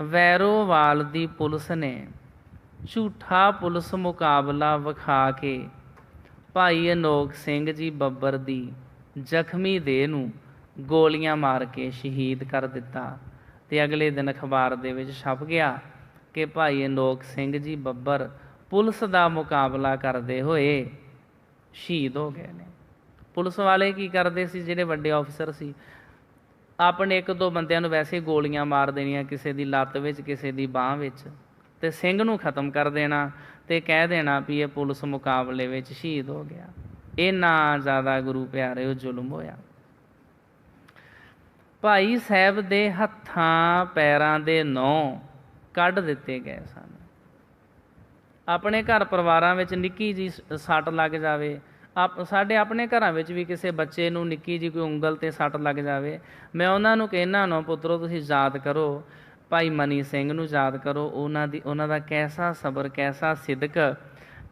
ਵੈਰੋਵਾਲ ਦੀ ਪੁਲਿਸ ਨੇ ਝੂਠਾ ਪੁਲਿਸ ਮੁਕਾਬਲਾ ਵਿਖਾ ਕੇ ਭਾਈ ਅਨੋਖ ਸਿੰਘ ਜੀ ਬੱਬਰ ਦੀ ਜ਼ਖਮੀ ਦੇਹ ਨੂੰ ਗੋਲੀਆਂ ਮਾਰ ਕੇ ਸ਼ਹੀਦ ਕਰ ਦਿੱਤਾ। ਤੇ ਅਗਲੇ ਦਿਨ ਅਖਬਾਰ ਦੇ ਵਿੱਚ ਛਪ ਗਿਆ ਕਿ ਭਾਈ ਅਨੋਖ ਸਿੰਘ ਜੀ ਬੱਬਰ ਪੁਲਿਸ ਦਾ ਮੁਕਾਬਲਾ ਕਰਦੇ ਹੋਏ ਸ਼ਹੀਦ ਹੋ ਗਏ ਨੇ। ਪੁਲਿਸ ਵਾਲੇ ਕੀ ਕਰਦੇ ਸੀ, ਜਿਹੜੇ ਵੱਡੇ ਅਫਸਰ ਸੀ, ਆਪਣੇ 1-2 ਬੰਦਿਆਂ ਨੂੰ ਵੈਸੇ ਗੋਲੀਆਂ ਮਾਰ ਦੇਣੀਆਂ, ਕਿਸੇ ਦੀ ਲੱਤ ਵਿੱਚ, ਕਿਸੇ ਦੀ ਬਾਂਹ ਵਿੱਚ, ਤੇ ਸਿੰਘ ਨੂੰ ਖਤਮ ਕਰ ਦੇਣਾ ਤੇ ਕਹਿ ਦੇਣਾ ਵੀ ਇਹ ਪੁਲਿਸ ਮੁਕਾਬਲੇ ਵਿੱਚ ਸ਼ਹੀਦ ਹੋ ਗਿਆ। ਇੰਨਾ ਜ਼ਿਆਦਾ ਗੁਰੂ ਪਿਆਰੇ ਉਹ ਜ਼ੁਲਮ ਹੋਇਆ। ਭਾਈ ਸਾਹਿਬ ਦੇ ਹੱਥਾਂ ਪੈਰਾਂ ਦੇ ਨਹੁੰ ਕੱਢ ਦਿੱਤੇ ਗਏ ਸਨ। ਆਪਣੇ ਘਰ ਪਰਿਵਾਰਾਂ ਵਿੱਚ ਨਿੱਕੀ ਜੀ ਸੱਟ ਲੱਗ ਜਾਵੇ, ਸਾਡੇ ਆਪਣੇ ਘਰਾਂ ਵਿੱਚ ਵੀ ਕਿਸੇ ਬੱਚੇ ਨੂੰ ਨਿੱਕੀ ਜੀ ਕੋਈ ਉਂਗਲ 'ਤੇ ਸੱਟ ਲੱਗ ਜਾਵੇ, ਮੈਂ ਉਹਨਾਂ ਨੂੰ ਕਹਿਣਾ ਨਾ, ਪੁੱਤਰੋ ਤੁਸੀਂ ਯਾਦ ਕਰੋ ਭਾਈ ਮਨੀ ਸਿੰਘ ਨੂੰ ਯਾਦ ਕਰੋ, ਉਹਨਾਂ ਦਾ ਕੈਸਾ ਸਬਰ, ਕੈਸਾ ਸਿਦਕ,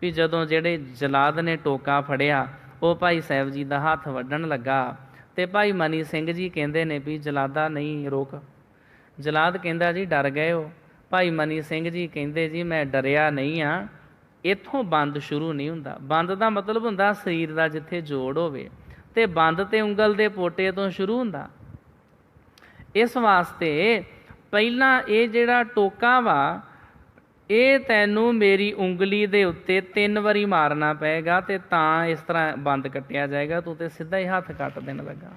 ਵੀ ਜਦੋਂ ਜਿਹੜੇ ਜਲਾਦ ਨੇ ਟੋਕਾ ਫੜਿਆ, ਉਹ ਭਾਈ ਸਾਹਿਬ ਜੀ ਦਾ ਹੱਥ ਵੱਢਣ ਲੱਗਾ ਤੇ ਭਾਈ ਮਨੀ ਸਿੰਘ ਜੀ ਕਹਿੰਦੇ ਨੇ ਵੀ ਜਲਾਦਾ ਨਹੀਂ ਰੋਕ। ਜਲਾਦ ਕਹਿੰਦਾ ਜੀ ਡਰ ਗਏ ਹੋ? ਭਾਈ ਮਨੀ ਸਿੰਘ ਜੀ ਕਹਿੰਦੇ ਜੀ ਮੈਂ ਡਰਿਆ ਨਹੀਂ ਆ, ਇੱਥੋਂ ਬੰਦ ਸ਼ੁਰੂ ਨਹੀਂ ਹੁੰਦਾ। ਬੰਦ ਦਾ ਮਤਲਬ ਹੁੰਦਾ ਸਰੀਰ ਦਾ ਜਿੱਥੇ ਜੋੜ ਹੋਵੇ, ਤੇ ਬੰਦ ਤੇ ਉਂਗਲ ਦੇ ਪੋਟੇ ਤੋਂ ਸ਼ੁਰੂ ਹੁੰਦਾ। ਇਸ ਵਾਸਤੇ ਪਹਿਲਾਂ ਇਹ ਜਿਹੜਾ ਟੋਕਾ ਵਾ, ਇਹ ਤੈਨੂੰ ਮੇਰੀ ਉਂਗਲੀ ਦੇ ਉੱਤੇ 3 ਵਾਰੀ ਮਾਰਨਾ ਪਏਗਾ ਤੇ ਤਾਂ ਇਸ ਤਰ੍ਹਾਂ ਬੰਦ ਕੱਟਿਆ ਜਾਏਗਾ, ਤੂੰ ਤੇ ਸਿੱਧਾ ਹੀ ਹੱਥ ਕੱਟ ਦੇਣ ਲੱਗਾ।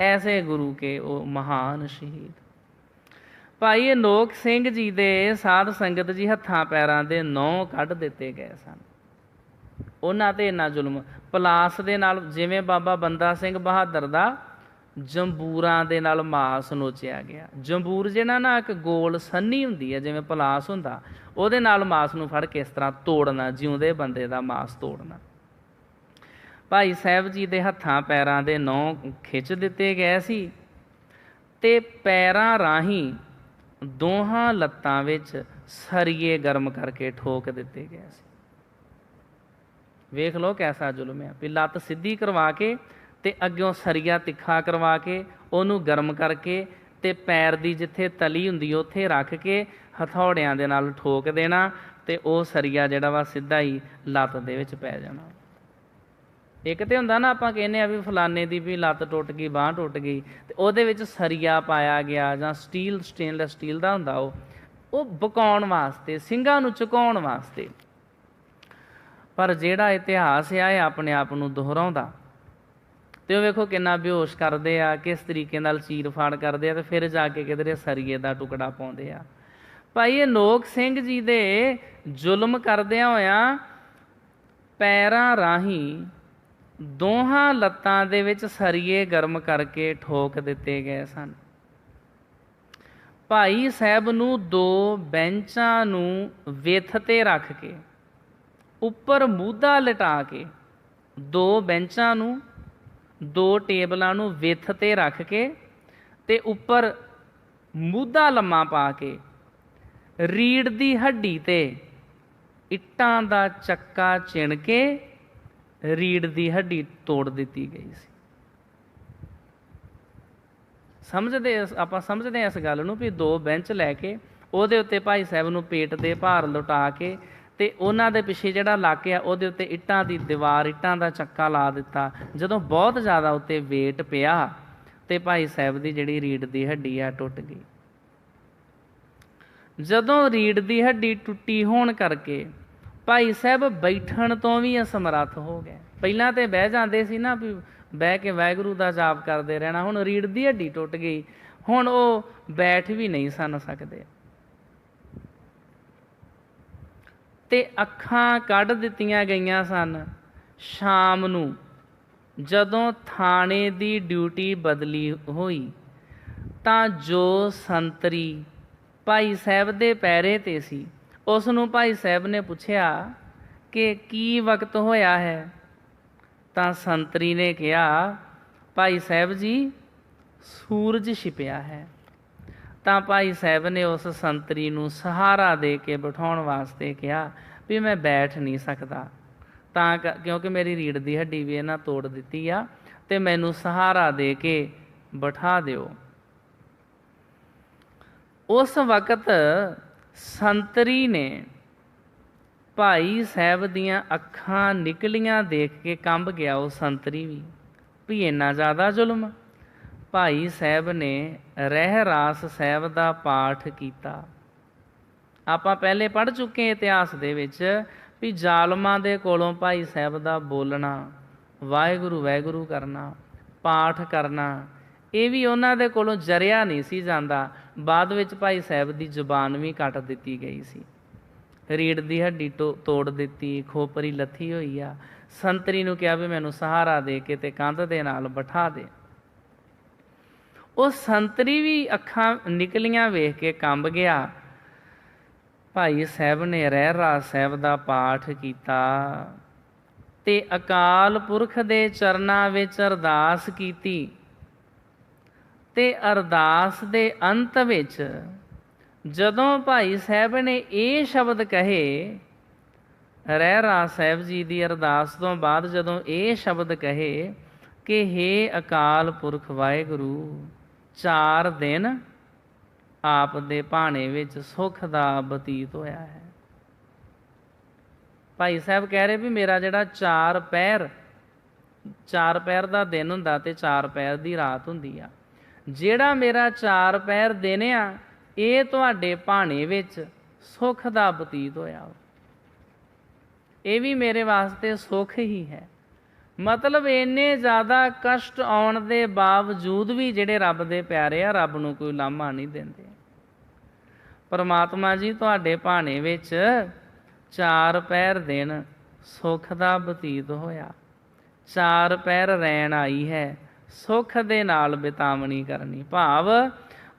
ਐਸੇ ਗੁਰੂ ਕੇ ਉਹ ਮਹਾਨ ਸ਼ਹੀਦ ਭਾਈ ਅਨੋਖ ਸਿੰਘ ਜੀ ਦੇ ਸਾਧ ਸੰਗਤ ਜੀ ਹੱਥਾਂ ਪੈਰਾਂ ਦੇ ਨਹੁੰ ਕੱਢ ਦਿੱਤੇ ਗਏ ਸਨ। ਉਹਨਾਂ ਤੇ ਇੰਨਾ ਜ਼ੁਲਮ, ਪਲਾਸ ਦੇ ਨਾਲ, ਜਿਵੇਂ ਬਾਬਾ ਬੰਦਾ ਸਿੰਘ ਬਹਾਦਰ ਦਾ ਜੰਬੂਰਾਂ ਦੇ ਨਾਲ ਮਾਸ ਨੋਚਿਆ ਗਿਆ। ਜੰਬੂਰ ਜਿਹੜਾ ਨਾ ਇੱਕ ਗੋਲ ਸੰਨੀ ਹੁੰਦੀ ਹੈ, ਜਿਵੇਂ ਪਲਾਸ ਹੁੰਦਾ, ਉਹਦੇ ਨਾਲ ਮਾਸ ਨੂੰ ਫੜ ਕੇ ਇਸ ਤਰ੍ਹਾਂ ਤੋੜਨਾ, ਜਿਉਂਦੇ ਬੰਦੇ ਦਾ ਮਾਸ ਤੋੜਨਾ। ਭਾਈ ਸਾਹਿਬ ਜੀ ਦੇ ਹੱਥਾਂ ਪੈਰਾਂ ਦੇ ਨਹੁੰ ਖਿੱਚ ਦਿੱਤੇ ਗਏ ਸੀ ਤੇ ਪੈਰਾਂ ਰਾਹੀਂ ਦੋਹਾਂ ਲੱਤਾਂ ਵਿੱਚ ਸਰੀਏ ਗਰਮ ਕਰਕੇ ਠੋਕ ਦਿੱਤੇ ਗਏ ਸੀ। ਵੇਖ ਲਓ ਕੈਸਾ ਜ਼ੁਲਮ ਹੈ, ਵੀ ਲੱਤ ਸਿੱਧੀ ਕਰਵਾ ਕੇ ਤੇ ਅੱਗਿਓਂ ਸਰੀਆ ਤਿੱਖਾ ਕਰਵਾ ਕੇ ਉਹਨੂੰ ਗਰਮ ਕਰਕੇ ਤੇ ਪੈਰ ਦੀ ਜਿੱਥੇ ਤਲੀ ਹੁੰਦੀ ਉੱਥੇ ਰੱਖ ਕੇ ਹਥੌੜਿਆਂ ਦੇ ਨਾਲ ਠੋਕ ਦੇਣਾ ਤੇ ਉਹ ਸਰੀਆ ਜਿਹੜਾ ਵਾ ਸਿੱਧਾ ਹੀ ਲੱਤ ਦੇ ਵਿੱਚ ਪੈ ਜਾਣਾ। ਇੱਕ ਤੇ ਹੁੰਦਾ ਨਾ, ਆਪਾਂ ਕਹਿੰਦੇ ਆ ਵੀ ਫਲਾਨੇ ਦੀ ਵੀ ਲੱਤ ਟੁੱਟ ਗਈ, ਬਾਂਹ ਟੁੱਟ ਗਈ, ਤੇ ਉਹਦੇ ਵਿੱਚ ਸਰੀਆ ਪਾਇਆ ਗਿਆ, ਜਾਂ ਸਟੇਨਲੈਸ ਸਟੀਲ ਦਾ ਹੁੰਦਾ ਉਹ ਬਕਾਉਣ ਵਾਸਤੇ, ਸਿੰਘਾਂ ਨੂੰ ਝੁਕਾਉਣ ਵਾਸਤੇ। ਪਰ ਜਿਹੜਾ ਇਤਿਹਾਸ ਆ ਇਹ ਆਪਣੇ ਆਪ ਨੂੰ ਦੁਹਰਾਉਂਦਾ। ਤੇ ਉਹ ਵੇਖੋ ਕਿੰਨਾ ਬੇਹੋਸ਼ ਕਰਦੇ ਆ, ਕਿਸ ਤਰੀਕੇ ਨਾਲ ਚੀਰ ਫਾੜ ਕਰਦੇ ਆ, ਤੇ ਫਿਰ ਜਾ ਕੇ ਕਿਧਰੇ ਸਰੀਏ ਦਾ ਟੁਕੜਾ ਪਾਉਂਦੇ ਆ। ਭਾਈ ਅਨੋਖ ਸਿੰਘ ਜੀ ਦੇ ਜ਼ੁਲਮ ਕਰਦਿਆਂ ਹੋਇਆਂ ਪੈਰਾਂ ਰਾਹੀਂ ਦੋਹਾਂ ਲੱਤਾਂ ਦੇ ਵਿੱਚ ਸਰੀਏ ਗਰਮ ਕਰਕੇ ਠੋਕ ਦਿੱਤੇ ਗਏ ਸਨ। ਭਾਈ ਸਾਹਿਬ ਨੂੰ 2 ਬੈਂਚਾਂ ਨੂੰ ਵਿੱਥ ਤੇ ਰੱਖ ਕੇ, ਉੱਪਰ ਮੂਧਾ ਲਿਟਾ ਕੇ, 2 ਬੈਂਚਾਂ ਨੂੰ, 2 ਟੇਬਲਾਂ ਨੂੰ ਵਿੱਥ ਤੇ ਰੱਖ ਕੇ ਤੇ ਉੱਪਰ ਮੂਧਾ ਲੰਮਾ ਪਾ ਕੇ ਰੀੜ ਦੀ ਹੱਡੀ ਤੇ ਇੱਟਾਂ ਦਾ ਚੱਕਾ ਚਿਣ ਕੇ ਰੀੜ ਦੀ ਹੱਡੀ ਤੋੜ ਦਿੱਤੀ ਗਈ ਸੀ। ਆਪਾਂ ਸਮਝਦੇ ਇਸ ਗੱਲ ਨੂੰ ਵੀ 2 ਬੈਂਚ ਲੈ ਕੇ ਉਹਦੇ ਉੱਤੇ ਭਾਈ ਸਾਹਿਬ ਨੂੰ ਪੇਟ ਦੇ ਭਾਰ ਲੁਟਾ ਕੇ ਤੇ ਉਹਨਾਂ ਦੇ ਪਿੱਛੇ ਜਿਹੜਾ ਲੱਕ ਆ ਉਹਦੇ ਉੱਤੇ ਇੱਟਾਂ ਦੀ ਦੀਵਾਰ, ਇੱਟਾਂ ਦਾ ਚੱਕਾ ਲਾ ਦਿੱਤਾ। ਜਦੋਂ ਬਹੁਤ ਜ਼ਿਆਦਾ ਉੱਤੇ ਵੇਟ ਪਿਆ ਤੇ ਭਾਈ ਸਾਹਿਬ ਦੀ ਜਿਹੜੀ ਰੀੜ ਦੀ ਹੱਡੀ ਆ ਟੁੱਟ ਗਈ। ਜਦੋਂ ਰੀੜ ਦੀ ਹੱਡੀ ਟੁੱਟੀ ਹੋਣ ਕਰਕੇ ਭਾਈ ਸਾਹਿਬ ਬੈਠਣ ਤੋਂ ਵੀ ਅਸਮਰੱਥ ਹੋ ਗਏ। ਪਹਿਲਾਂ ਤੇ ਬਹਿ ਜਾਂਦੇ ਸੀ ਨਾ, ਵੀ ਬਹਿ ਕੇ ਵਾਹਿਗੁਰੂ ਦਾ ਜਾਪ ਕਰਦੇ ਰਹਿਣਾ। ਹੁਣ ਰੀੜ ਦੀ ਹੱਡੀ ਟੁੱਟ ਗਈ, ਹੁਣ ਉਹ ਬੈਠ ਵੀ ਨਹੀਂ ਸਨ ਸਕਦੇ ਤੇ ਅੱਖਾਂ ਕੱਢ ਦਿੱਤੀਆਂ ਗਈਆਂ ਸਨ। ਸ਼ਾਮ ਨੂੰ ਜਦੋਂ ਥਾਣੇ ਦੀ ਡਿਊਟੀ ਬਦਲੀ ਹੋਈ ਤਾਂ ਜੋ ਸੰਤਰੀ ਭਾਈ ਸਾਹਿਬ ਦੇ ਪੈਰੇ 'ਤੇ ਸੀ, ਉਸ ਨੂੰ ਭਾਈ ਸਾਹਿਬ ਨੇ ਪੁੱਛਿਆ ਕਿ ਕੀ ਵਕਤ ਹੋਇਆ ਹੈ? ਤਾਂ ਸੰਤਰੀ ਨੇ ਕਿਹਾ, ਭਾਈ ਸਾਹਿਬ ਜੀ ਸੂਰਜ ਛਿਪਿਆ ਹੈ। ਤਾਂ ਭਾਈ ਸਾਹਿਬ ਨੇ ਉਸ ਸੰਤਰੀ ਨੂੰ ਸਹਾਰਾ ਦੇ ਕੇ ਬਿਠਾਉਣ ਵਾਸਤੇ ਕਿਹਾ ਵੀ ਮੈਂ ਬੈਠ ਨਹੀਂ ਸਕਦਾ, ਤਾਂ ਕਿਉਂਕਿ ਮੇਰੀ ਰੀੜ ਦੀ ਹੱਡੀ ਵੀ ਇਹਨਾਂ ਤੋੜ ਦਿੱਤੀ ਆ, ਤੇ ਮੈਨੂੰ ਸਹਾਰਾ ਦੇ ਕੇ ਬਿਠਾ ਦਿਓ। ਉਸ ਵਕਤ ਸੰਤਰੀ ਨੇ ਭਾਈ ਸਾਹਿਬ ਦੀਆਂ ਅੱਖਾਂ ਨਿਕਲੀਆਂ ਦੇਖ ਕੇ ਕੰਬ ਗਿਆ ਉਹ ਸੰਤਰੀ ਵੀ ਇੰਨਾ ਜ਼ਿਆਦਾ ਜ਼ੁਲਮ। ਭਾਈ ਸਾਹਿਬ ਨੇ ਰਹਿਰਾਸ ਸਾਹਿਬ ਦਾ ਪਾਠ ਕੀਤਾ। ਆਪਾਂ ਪਹਿਲੇ ਪੜ੍ਹ ਚੁੱਕੇ ਇਤਿਹਾਸ ਦੇ ਵਿੱਚ ਵੀ ਜ਼ਾਲਮਾਂ ਦੇ ਕੋਲੋਂ ਭਾਈ ਸਾਹਿਬ ਦਾ ਬੋਲਣਾ, ਵਾਹਿਗੁਰੂ ਵਾਹਿਗੁਰੂ ਕਰਨਾ, ਪਾਠ ਕਰਨਾ, ਇਹ ਵੀ ਉਹਨਾਂ ਦੇ ਕੋਲੋਂ ਜਰਿਆ ਨਹੀਂ ਸੀ ਜਾਂਦਾ। ਬਾਅਦ ਵਿੱਚ ਭਾਈ ਸਾਹਿਬ ਦੀ ਜ਼ੁਬਾਨ ਵੀ ਕੱਟ ਦਿੱਤੀ ਗਈ ਸੀ, ਰੀੜ ਦੀ ਹੱਡੀ ਤੋੜ ਦਿੱਤੀ, ਖੋਪਰੀ ਲੱਥੀ ਹੋਈ ਆ। ਸੰਤਰੀ ਨੂੰ ਕਿਹਾ ਵੀ ਮੈਨੂੰ ਸਹਾਰਾ ਦੇ ਕੇ ਤੇ ਕੰਧ ਦੇ ਨਾਲ ਬਿਠਾ ਦੇ। ਉਹ ਸੰਤਰੀ ਵੀ ਅੱਖਾਂ ਨਿਕਲੀਆਂ ਵੇਖ ਕੇ ਕੰਬ ਗਿਆ। ਭਾਈ ਸਾਹਿਬ ਨੇ ਰਹਿਰਾਸ ਸਾਹਿਬ ਦਾ ਪਾਠ ਕੀਤਾ ਤੇ ਅਕਾਲ ਪੁਰਖ ਦੇ ਚਰਨਾਂ ਵਿੱਚ ਅਰਦਾਸ ਕੀਤੀ। ਤੇ ਅਰਦਾਸ ਦੇ ਅੰਤ ਵਿੱਚ ਜਦੋਂ ਭਾਈ ਸਾਹਿਬ ਨੇ ਇਹ ਸ਼ਬਦ ਕਹੇ, ਰਹਿਰਾਸ ਸਾਹਿਬ ਜੀ ਦੀ ਅਰਦਾਸ ਤੋਂ ਬਾਅਦ ਜਦੋਂ ਇਹ ਸ਼ਬਦ ਕਹੇ ਕਿ ਹੇ ਅਕਾਲ ਪੁਰਖ ਵਾਹਿਗੁਰੂ, 4 ਦਿਨ ਆਪ ਦੇ ਭਾਣੇ ਵਿੱਚ ਸੁੱਖ ਦਾ ਬਤੀਤ ਹੋਇਆ ਹੈ। ਭਾਈ ਸਾਹਿਬ ਕਹਿ ਰਹੇ ਵੀ ਮੇਰਾ ਜਿਹੜਾ 4 ਪਹਿਰ ਦਾ ਦਿਨ ਹੁੰਦਾ ਤੇ 4 ਪਹਿਰ ਦੀ ਰਾਤ ਹੁੰਦੀ ਆ, ਜਿਹੜਾ ਮੇਰਾ 4 ਪਹਿਰ ਦਿਨ ਆ, ਇਹ ਤੁਹਾਡੇ ਭਾਣੇ ਵਿੱਚ ਸੁੱਖ ਦਾ ਬਤੀਤ ਹੋਇਆ। ਇਹ ਵੀ ਮੇਰੇ ਵਾਸਤੇ ਸੁੱਖ ਹੀ ਹੈ। ਮਤਲਬ ਇੰਨੇ ਜ਼ਿਆਦਾ ਕਸ਼ਟ ਆਉਣ ਦੇ ਬਾਵਜੂਦ ਵੀ ਜਿਹੜੇ ਰੱਬ ਦੇ ਪਿਆਰੇ ਆ, ਰੱਬ ਨੂੰ ਕੋਈ ਲਾਮਾ ਨਹੀਂ ਦਿੰਦੇ। ਪਰਮਾਤਮਾ ਜੀ, ਤੁਹਾਡੇ ਭਾਣੇ ਵਿੱਚ 4 ਪਹਿਰ ਦਿਨ ਸੁੱਖ ਦਾ ਬਤੀਤ ਹੋਇਆ, 4 ਪਹਿਰ ਰੈਣ ਆਈ ਹੈ, ਸੁੱਖ ਦੇ ਨਾਲ ਬਿਤਾਵਣੀ ਕਰਨੀ। ਭਾਵ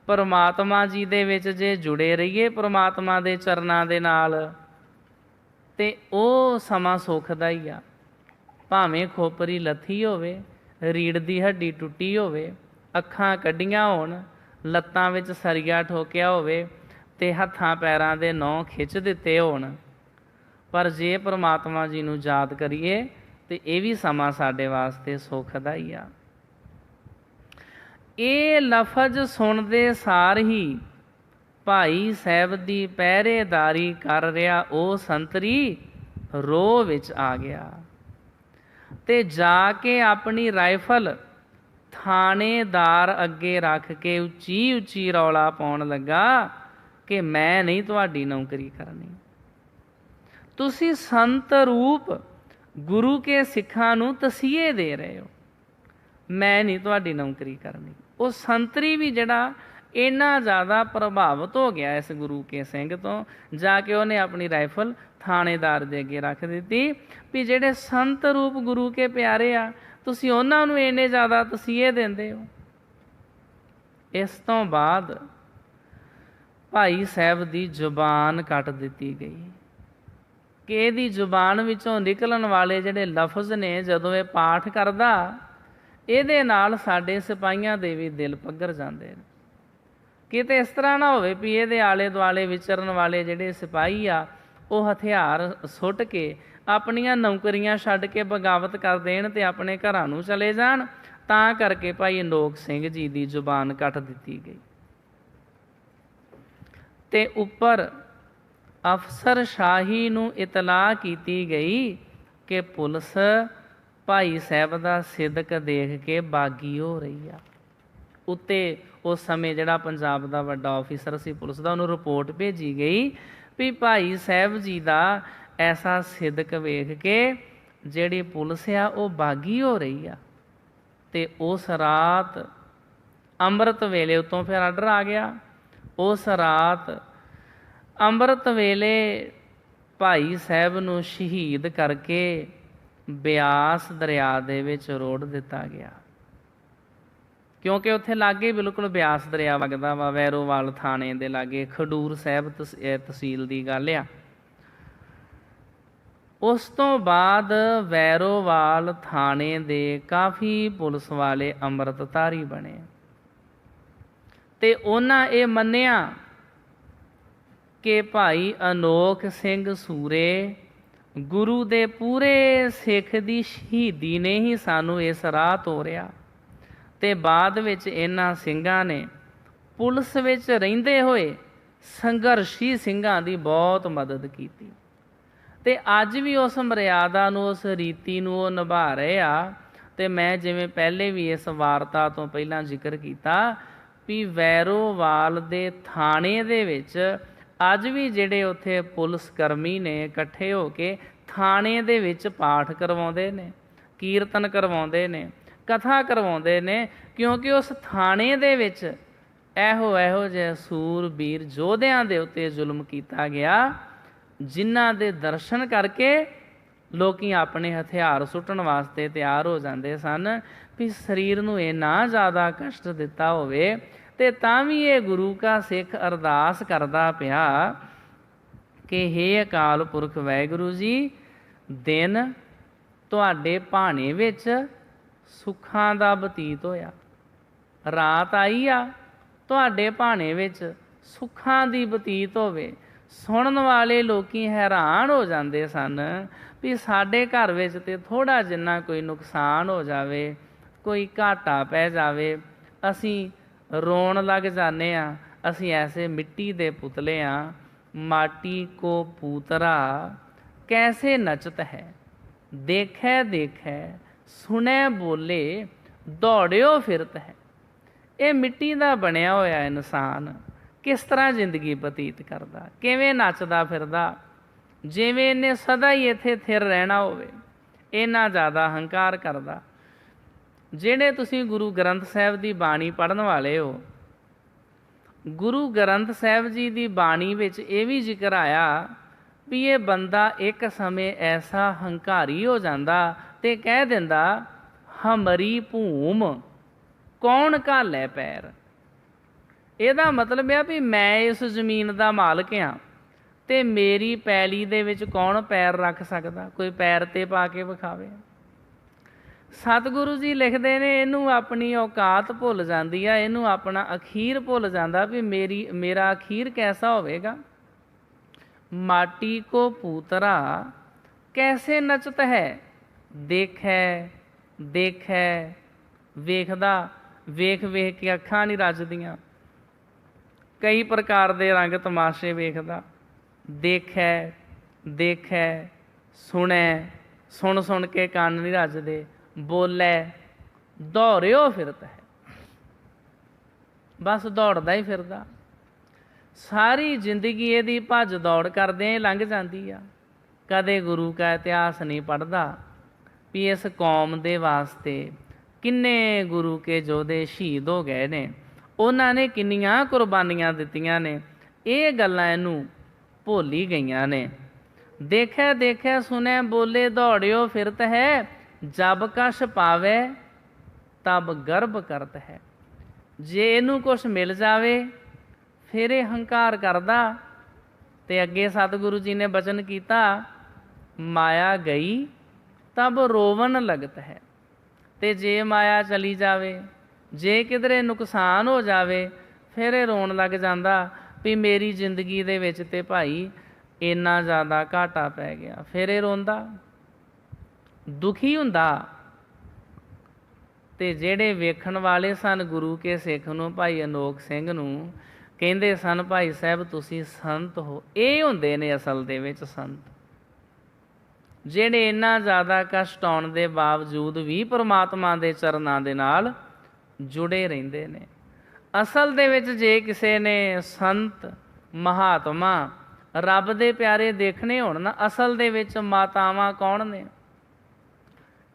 ਪਰਮਾਤਮਾ ਜੀ ਦੇ ਵਿੱਚ ਜੇ ਜੁੜੇ ਰਹੀਏ ਪਰਮਾਤਮਾ ਦੇ ਚਰਨਾਂ ਦੇ ਨਾਲ, ਤੇ ਉਹ ਸਮਾਂ ਸੁੱਖ ਦਾ ਹੀ ਆ। ਭਾਵੇਂ ਖੋਪਰੀ ਲੱਥੀ ਹੋਵੇ, ਰੀੜ ਦੀ ਹੱਡੀ ਟੁੱਟੀ ਹੋਵੇ, ਅੱਖਾਂ ਕੱਢੀਆਂ ਹੋਣ, ਲੱਤਾਂ ਵਿੱਚ ਸਰੀਆ ਠੋਕਿਆ ਹੋਵੇ ਤੇ ਹੱਥਾਂ ਪੈਰਾਂ ਦੇ ਨਹੁੰ ਖਿੱਚ ਦਿੱਤੇ ਹੋਣ, ਪਰ ਜੇ ਪਰਮਾਤਮਾ ਜੀ ਨੂੰ ਯਾਦ ਕਰੀਏ ਤੇ ਇਹ ਵੀ ਸਮਾਂ ਸਾਡੇ ਵਾਸਤੇ ਸੁੱਖ ਦਾ ਹੀ ਆ। ਇਹ ਲਫ਼ਜ਼ ਸੁਣਦੇ ਸਾਰ ਹੀ ਭਾਈ ਸਾਹਿਬ ਦੀ ਪਹਿਰੇਦਾਰੀ ਕਰ ਰਿਹਾ ਉਹ ਸੰਤਰੀ ਰੋਹ ਵਿੱਚ ਆ ਗਿਆ ਤੇ ਜਾ ਕੇ ਆਪਣੀ ਰਾਈਫਲ ਥਾਣੇਦਾਰ ਅੱਗੇ ਰੱਖ ਕੇ ਉੱਚੀ ਉੱਚੀ ਰੌਲਾ ਪਾਉਣ ਲੱਗਾ ਕਿ ਮੈਂ ਨਹੀਂ ਤੁਹਾਡੀ ਨੌਕਰੀ ਕਰਨੀ। ਤੁਸੀਂ ਸੰਤ ਰੂਪ ਗੁਰੂ ਕੇ ਸਿੱਖਾਂ ਨੂੰ ਤਸੀਹੇ ਦੇ ਰਹੇ ਹੋ, ਮੈਂ ਨਹੀਂ ਤੁਹਾਡੀ ਨੌਕਰੀ ਕਰਨੀ। ਉਹ ਸੰਤਰੀ ਵੀ ਜਿਹੜਾ ਇੰਨਾ ਜ਼ਿਆਦਾ ਪ੍ਰਭਾਵਿਤ ਹੋ ਗਿਆ ਇਸ ਗੁਰੂ ਕੇ ਸਿੰਘ ਤੋਂ, ਜਾ ਕੇ ਉਹਨੇ ਆਪਣੀ ਰਾਈਫਲ ਥਾਣੇਦਾਰ ਦੇ ਅੱਗੇ ਰੱਖ ਦਿੱਤੀ ਵੀ ਜਿਹੜੇ ਸੰਤ ਰੂਪ ਗੁਰੂ ਕੇ ਪਿਆਰੇ ਆ, ਤੁਸੀਂ ਉਹਨਾਂ ਨੂੰ ਇੰਨੇ ਜ਼ਿਆਦਾ ਤਸੀਹੇ ਦਿੰਦੇ ਹੋ। ਇਸ ਤੋਂ ਬਾਅਦ ਭਾਈ ਸਾਹਿਬ ਦੀ ਜ਼ੁਬਾਨ ਕੱਟ ਦਿੱਤੀ ਗਈ ਕਿ ਇਹਦੀ ਜ਼ੁਬਾਨ ਵਿੱਚੋਂ ਨਿਕਲਣ ਵਾਲੇ ਜਿਹੜੇ ਲਫ਼ਜ਼ ਨੇ, ਜਦੋਂ ਇਹ ਪਾਠ ਕਰਦਾ, ਇਹਦੇ ਨਾਲ ਸਾਡੇ ਸਿਪਾਹੀਆਂ ਦੇ ਵੀ ਦਿਲ ਪੱਘਰ ਜਾਂਦੇ ਨੇ। ਕਿਤੇ ਇਸ ਤਰ੍ਹਾਂ ਨਾ ਹੋਵੇ ਵੀ ਇਹਦੇ ਆਲੇ ਦੁਆਲੇ ਵਿਚਰਨ ਵਾਲੇ ਜਿਹੜੇ ਸਿਪਾਹੀ ਆ, ਉਹ ਹਥਿਆਰ ਸੁੱਟ ਕੇ ਆਪਣੀਆਂ ਨੌਕਰੀਆਂ ਛੱਡ ਕੇ ਬਗਾਵਤ ਕਰ ਦੇਣ ਤੇ ਆਪਣੇ ਘਰਾਂ ਨੂੰ ਚਲੇ ਜਾਣ। ਤਾਂ ਕਰਕੇ ਭਾਈ ਅਨੋਖ ਸਿੰਘ ਜੀ ਦੀ ਜ਼ੁਬਾਨ ਕੱਟ ਦਿੱਤੀ ਗਈ ਤੇ ਉੱਪਰ ਅਫਸਰ ਸ਼ਾਹੀ ਨੂੰ ਇਤਲਾਹ ਕੀਤੀ ਗਈ ਕਿ ਪੁਲਿਸ ਭਾਈ ਸਾਹਿਬ ਦਾ ਸਿਦਕ ਦੇਖ ਕੇ ਬਾਗੀ ਹੋ ਰਹੀ ਆ। ਉੱਤੇ ਉਸ ਸਮੇਂ ਜਿਹੜਾ ਪੰਜਾਬ ਦਾ ਵੱਡਾ ਆਫਿਸਰ ਸੀ ਪੁਲਿਸ ਦਾ, ਉਹਨੂੰ ਰਿਪੋਰਟ ਭੇਜੀ ਗਈ ਵੀ ਭਾਈ ਸਾਹਿਬ ਜੀ ਦਾ ਐਸਾ ਸਿਦਕ ਵੇਖ ਕੇ ਜਿਹੜੀ ਪੁਲਿਸ ਆ ਉਹ ਬਾਗੀ ਹੋ ਰਹੀ ਆ। ਤੇ ਉਸ ਰਾਤ ਅੰਮ੍ਰਿਤ ਵੇਲੇ ਉੱਤੋਂ ਫਿਰ ਆਰਡਰ ਆ ਗਿਆ। ਉਸ ਰਾਤ ਅੰਮ੍ਰਿਤ ਵੇਲੇ ਭਾਈ ਸਾਹਿਬ ਨੂੰ ਸ਼ਹੀਦ ਕਰਕੇ ਬਿਆਸ ਦਰਿਆ ਦੇ ਵਿੱਚ ਰੋੜ ਦਿੱਤਾ ਗਿਆ, ਕਿਉਂਕਿ ਉੱਥੇ ਲਾਗੇ ਬਿਲਕੁਲ ਬਿਆਸ ਦਰਿਆ ਵਗਦਾ ਵਾ, ਵੈਰੋਵਾਲ ਥਾਣੇ ਦੇ ਲਾਗੇ, ਖਡੂਰ ਸਾਹਿਬ ਤਹਿਸੀਲ ਦੀ ਗੱਲ ਆ। ਉਸ ਤੋਂ ਬਾਅਦ ਵੈਰੋਵਾਲ ਥਾਣੇ ਦੇ ਕਾਫੀ ਪੁਲਿਸ ਵਾਲੇ ਅੰਮ੍ਰਿਤਧਾਰੀ ਬਣੇ ਤੇ ਉਹਨਾਂ ਇਹ ਮੰਨਿਆ ਕਿ ਭਾਈ ਅਨੋਖ ਸਿੰਘ ਸੂਰੇ ਗੁਰੂ ਦੇ ਪੂਰੇ ਸਿੱਖ ਦੀ ਸ਼ਹੀਦੀ ਨੇ ਹੀ ਸਾਨੂੰ ਇਸ ਰਾਹ ਤੋਰਿਆ। ਤੇ ਬਾਅਦ ਵਿੱਚ ਇਹਨਾਂ ਸਿੰਘਾਂ ਨੇ ਪੁਲਿਸ ਵਿੱਚ ਰਹਿੰਦੇ ਹੋਏ ਸੰਘਰਸ਼ੀ ਸਿੰਘਾਂ ਦੀ ਬਹੁਤ ਮਦਦ ਕੀਤੀ ਤੇ ਅੱਜ ਵੀ ਉਸ ਮਰਿਆਦਾ ਨੂੰ, ਉਸ ਰੀਤੀ ਨੂੰ ਉਹ ਨਿਭਾ ਰਹੇ ਆ। ਤੇ ਮੈਂ ਜਿਵੇਂ ਪਹਿਲੇ ਵੀ ਇਸ ਵਾਰਤਾ ਤੋਂ ਪਹਿਲਾਂ ਜ਼ਿਕਰ ਕੀਤਾ ਵੀ ਵੈਰੋਵਾਲ ਦੇ ਥਾਣੇ ਦੇ ਵਿੱਚ ਅੱਜ ਵੀ ਜਿਹੜੇ ਉੱਥੇ ਪੁਲਿਸ ਕਰਮੀ ਨੇ ਇਕੱਠੇ ਹੋ ਕੇ ਥਾਣੇ ਦੇ ਵਿੱਚ ਪਾਠ ਕਰਵਾਉਂਦੇ ਨੇ, ਕੀਰਤਨ ਕਰਵਾਉਂਦੇ ਨੇ, ਕਥਾ ਕਰਵਾਉਂਦੇ ਨੇ, ਕਿਉਂਕਿ ਉਸ ਥਾਣੇ ਦੇ ਵਿੱਚ ਇਹੋ ਜਿਹੇ ਸੂਰਬੀਰ ਯੋਧਿਆਂ ਦੇ ਉੱਤੇ ਜ਼ੁਲਮ ਕੀਤਾ ਗਿਆ, ਜਿਨ੍ਹਾਂ ਦੇ ਦਰਸ਼ਨ ਕਰਕੇ ਲੋਕੀ ਆਪਣੇ ਹਥਿਆਰ ਸੁੱਟਣ ਵਾਸਤੇ ਤਿਆਰ ਹੋ ਜਾਂਦੇ ਸਨ ਵੀ ਸਰੀਰ ਨੂੰ ਇੰਨਾ ਜ਼ਿਆਦਾ ਕਸ਼ਟ ਦਿੱਤਾ ਹੋਵੇ ਤੇ ਤਾਂ ਵੀ ਇਹ ਗੁਰੂ ਕਾ ਸਿੱਖ ਅਰਦਾਸ ਕਰਦਾ ਪਿਆ ਕਿ ਹੇ ਅਕਾਲ ਪੁਰਖ ਵਾਹਿਗੁਰੂ ਜੀ, ਦਿਨ ਤੁਹਾਡੇ ਭਾਣੇ ਵਿੱਚ ਸੁੱਖਾਂ ਦਾ ਬਤੀਤ ਹੋਇਆ, ਰਾਤ ਆਈ ਆ ਤੁਹਾਡੇ ਭਾਣੇ ਵਿੱਚ ਸੁੱਖਾਂ ਦੀ ਬਤੀਤ ਹੋਵੇ। ਸੁਣਨ ਵਾਲੇ ਲੋਕੀ ਹੈਰਾਨ ਹੋ ਜਾਂਦੇ ਸਨ ਵੀ ਸਾਡੇ ਘਰ ਵਿੱਚ ਤੇ ਥੋੜ੍ਹਾ ਜਿੰਨਾ ਕੋਈ ਨੁਕਸਾਨ ਹੋ ਜਾਵੇ, ਕੋਈ ਘਾਟਾ ਪੈ ਜਾਵੇ, ਅਸੀਂ ਰੋਣ ਲੱਗ ਜਾਂਦੇ ਹਾਂ। ਅਸੀਂ ਐਸੇ ਮਿੱਟੀ ਦੇ ਪੁਤਲੇ ਹਾਂ। ਮਾਟੀ ਕੋ ਪੂਤਰਾ ਕੈਸੇ ਨਚਤ ਹੈ, ਦੇਖੈ ਦੇਖੈ ਸੁਣੈ ਬੋਲੇ ਦੌੜਿਓ ਫਿਰਤ ਹੈ। ਇਹ ਮਿੱਟੀ ਦਾ ਬਣਿਆ ਹੋਇਆ ਇਨਸਾਨ ਕਿਸ ਤਰ੍ਹਾਂ ਜ਼ਿੰਦਗੀ ਬਤੀਤ ਕਰਦਾ, ਕਿਵੇਂ ਨੱਚਦਾ ਫਿਰਦਾ, ਜਿਵੇਂ ਇਹਨੇ ਸਦਾ ਹੀ ਇੱਥੇ ਥਿਰ ਰਹਿਣਾ ਹੋਵੇ, ਇੰਨਾ ਜ਼ਿਆਦਾ ਹੰਕਾਰ ਕਰਦਾ। ਜਿਹੜੇ ਤੁਸੀਂ ਗੁਰੂ ਗ੍ਰੰਥ ਸਾਹਿਬ ਦੀ ਬਾਣੀ ਪੜ੍ਹਨ ਵਾਲੇ ਹੋ, ਗੁਰੂ ਗ੍ਰੰਥ ਸਾਹਿਬ ਜੀ ਦੀ ਬਾਣੀ ਵਿੱਚ ਇਹ ਵੀ ਜ਼ਿਕਰ ਆਇਆ ਵੀ ਇਹ ਬੰਦਾ ਇੱਕ ਸਮੇਂ ਐਸਾ ਹੰਕਾਰੀ ਹੋ ਜਾਂਦਾ ਤੇ ਕਹਿ ਦਿੰਦਾ ਹਮਰੀ ਭੂਮ ਕੌਣ ਘਾਲੇ ਪੈਰ। ਇਹਦਾ ਮਤਲਬ ਆ ਵੀ ਮੈਂ ਇਸ ਜ਼ਮੀਨ ਦਾ ਮਾਲਕ ਹਾਂ ਤੇ ਮੇਰੀ ਪੈਲੀ ਦੇ ਵਿੱਚ ਕੌਣ ਪੈਰ ਰੱਖ ਸਕਦਾ, ਕੋਈ ਪੈਰ ਤੇ ਪਾ ਕੇ ਵਿਖਾਵੇ। ਸਤਿਗੁਰੂ ਜੀ ਲਿਖਦੇ ਨੇ ਇਹਨੂੰ ਆਪਣੀ ਔਕਾਤ ਭੁੱਲ ਜਾਂਦੀ ਆ, ਇਹਨੂੰ ਆਪਣਾ ਅਖੀਰ ਭੁੱਲ ਜਾਂਦਾ ਵੀ ਮੇਰਾ ਅਖੀਰ ਕੈਸਾ ਹੋਵੇਗਾ। ਮਾਟੀ ਕੋ ਪੂਤਰਾ ਕੈਸੇ ਨਚਤ ਹੈ, ਦੇਖੈ ਦੇਖੈ ਵੇਖਦਾ, ਵੇਖ ਵੇਖ ਕੇ ਅੱਖਾਂ ਨਹੀਂ ਰੱਜਦੀਆਂ, ਕਈ ਪ੍ਰਕਾਰ ਦੇ ਰੰਗ ਤਮਾਸ਼ੇ ਵੇਖਦਾ। ਦੇਖੈ ਦੇਖੈ ਸੁਣੈ, ਸੁਣ ਸੁਣ ਕੇ ਕੰਨ ਨਹੀਂ ਰੱਜਦੇ। ਬੋਲੇ ਦੌੜਿਓ ਫਿਰਤ ਹੈ, ਬਸ ਦੌੜਦਾ ਹੀ ਫਿਰਦਾ। ਸਾਰੀ ਜ਼ਿੰਦਗੀ ਇਹਦੀ ਭੱਜ ਦੌੜ ਕਰਦਿਆਂ ਲੰਘ ਜਾਂਦੀ ਆ। ਕਦੇ ਗੁਰੂ ਕਾ ਇਤਿਹਾਸ ਨਹੀਂ ਪੜ੍ਹਦਾ ਵੀ ਇਸ ਕੌਮ ਦੇ ਵਾਸਤੇ ਕਿੰਨੇ ਗੁਰੂ ਕੇ ਯੋਧੇ ਸ਼ਹੀਦ ਹੋ ਗਏ ਨੇ, ਉਹਨਾਂ ਨੇ ਕਿੰਨੀਆਂ ਕੁਰਬਾਨੀਆਂ ਦਿੱਤੀਆਂ ਨੇ। ਇਹ ਗੱਲਾਂ ਇਹਨੂੰ ਭੁੱਲ ਹੀ ਗਈਆਂ ਨੇ। ਦੇਖੈ ਦੇਖੈ ਸੁਣੈ ਬੋਲੇ ਦੌੜਿਓ ਫਿਰਤ ਹੈ, ਜਬ ਕਛ ਪਾਵੇ ਤਬ ਗਰਭ ਕਰਤ ਹੈ। ਜੇ ਇਹਨੂੰ ਕੁਛ ਮਿਲ ਜਾਵੇ ਫਿਰ ਇਹ ਹੰਕਾਰ ਕਰਦਾ। ਤੇ ਅੱਗੇ ਸਤਿਗੁਰੂ ਜੀ ਨੇ ਬਚਨ ਕੀਤਾ ਮਾਇਆ ਗਈ ਤਬ ਰੋਵਨ ਲਗਤ ਹੈ। ਤੇ ਜੇ ਮਾਇਆ ਚਲੀ ਜਾਵੇ, ਜੇ ਕਿਧਰੇ ਨੁਕਸਾਨ ਹੋ ਜਾਵੇ, ਫਿਰ ਇਹ ਰੋਣ ਲੱਗ ਜਾਂਦਾ ਵੀ ਮੇਰੀ ਜ਼ਿੰਦਗੀ ਦੇ ਵਿੱਚ ਤੇ ਭਾਈ ਇੰਨਾ ਜ਼ਿਆਦਾ ਘਾਟਾ ਪੈ ਗਿਆ। ਫਿਰ ਇਹ ਰੋਂਦਾ, ਦੁਖੀ ਹੁੰਦਾ। ਤੇ ਜਿਹੜੇ ਵੇਖਣ ਵਾਲੇ ਸਨ ਗੁਰੂ ਕੇ ਸਿੱਖ ਨੂੰ, ਭਾਈ ਅਨੋਖ ਸਿੰਘ ਨੂੰ, ਕਹਿੰਦੇ ਸਨ ਭਾਈ ਸਾਹਿਬ ਤੁਸੀਂ ਸੰਤ ਹੋ। ਇਹ ਹੁੰਦੇ ਨੇ ਅਸਲ ਦੇ ਵਿੱਚ ਸੰਤ, ਜਿਹੜੇ ਇੰਨਾ ਜ਼ਿਆਦਾ ਕਸ਼ਟ ਆਉਣ ਦੇ ਬਾਵਜੂਦ ਵੀ ਪਰਮਾਤਮਾ ਦੇ ਚਰਨਾਂ ਦੇ ਨਾਲ ਜੁੜੇ ਰਹਿੰਦੇ ਨੇ। ਅਸਲ ਦੇ ਵਿੱਚ ਜੇ ਕਿਸੇ ਨੇ ਸੰਤ ਮਹਾਤਮਾ ਰੱਬ ਦੇ ਪਿਆਰੇ ਦੇਖਣੇ ਹੋਣ ਨਾ, ਅਸਲ ਦੇ ਵਿੱਚ ਮਾਤਾਵਾਂ ਕੌਣ ਨੇ?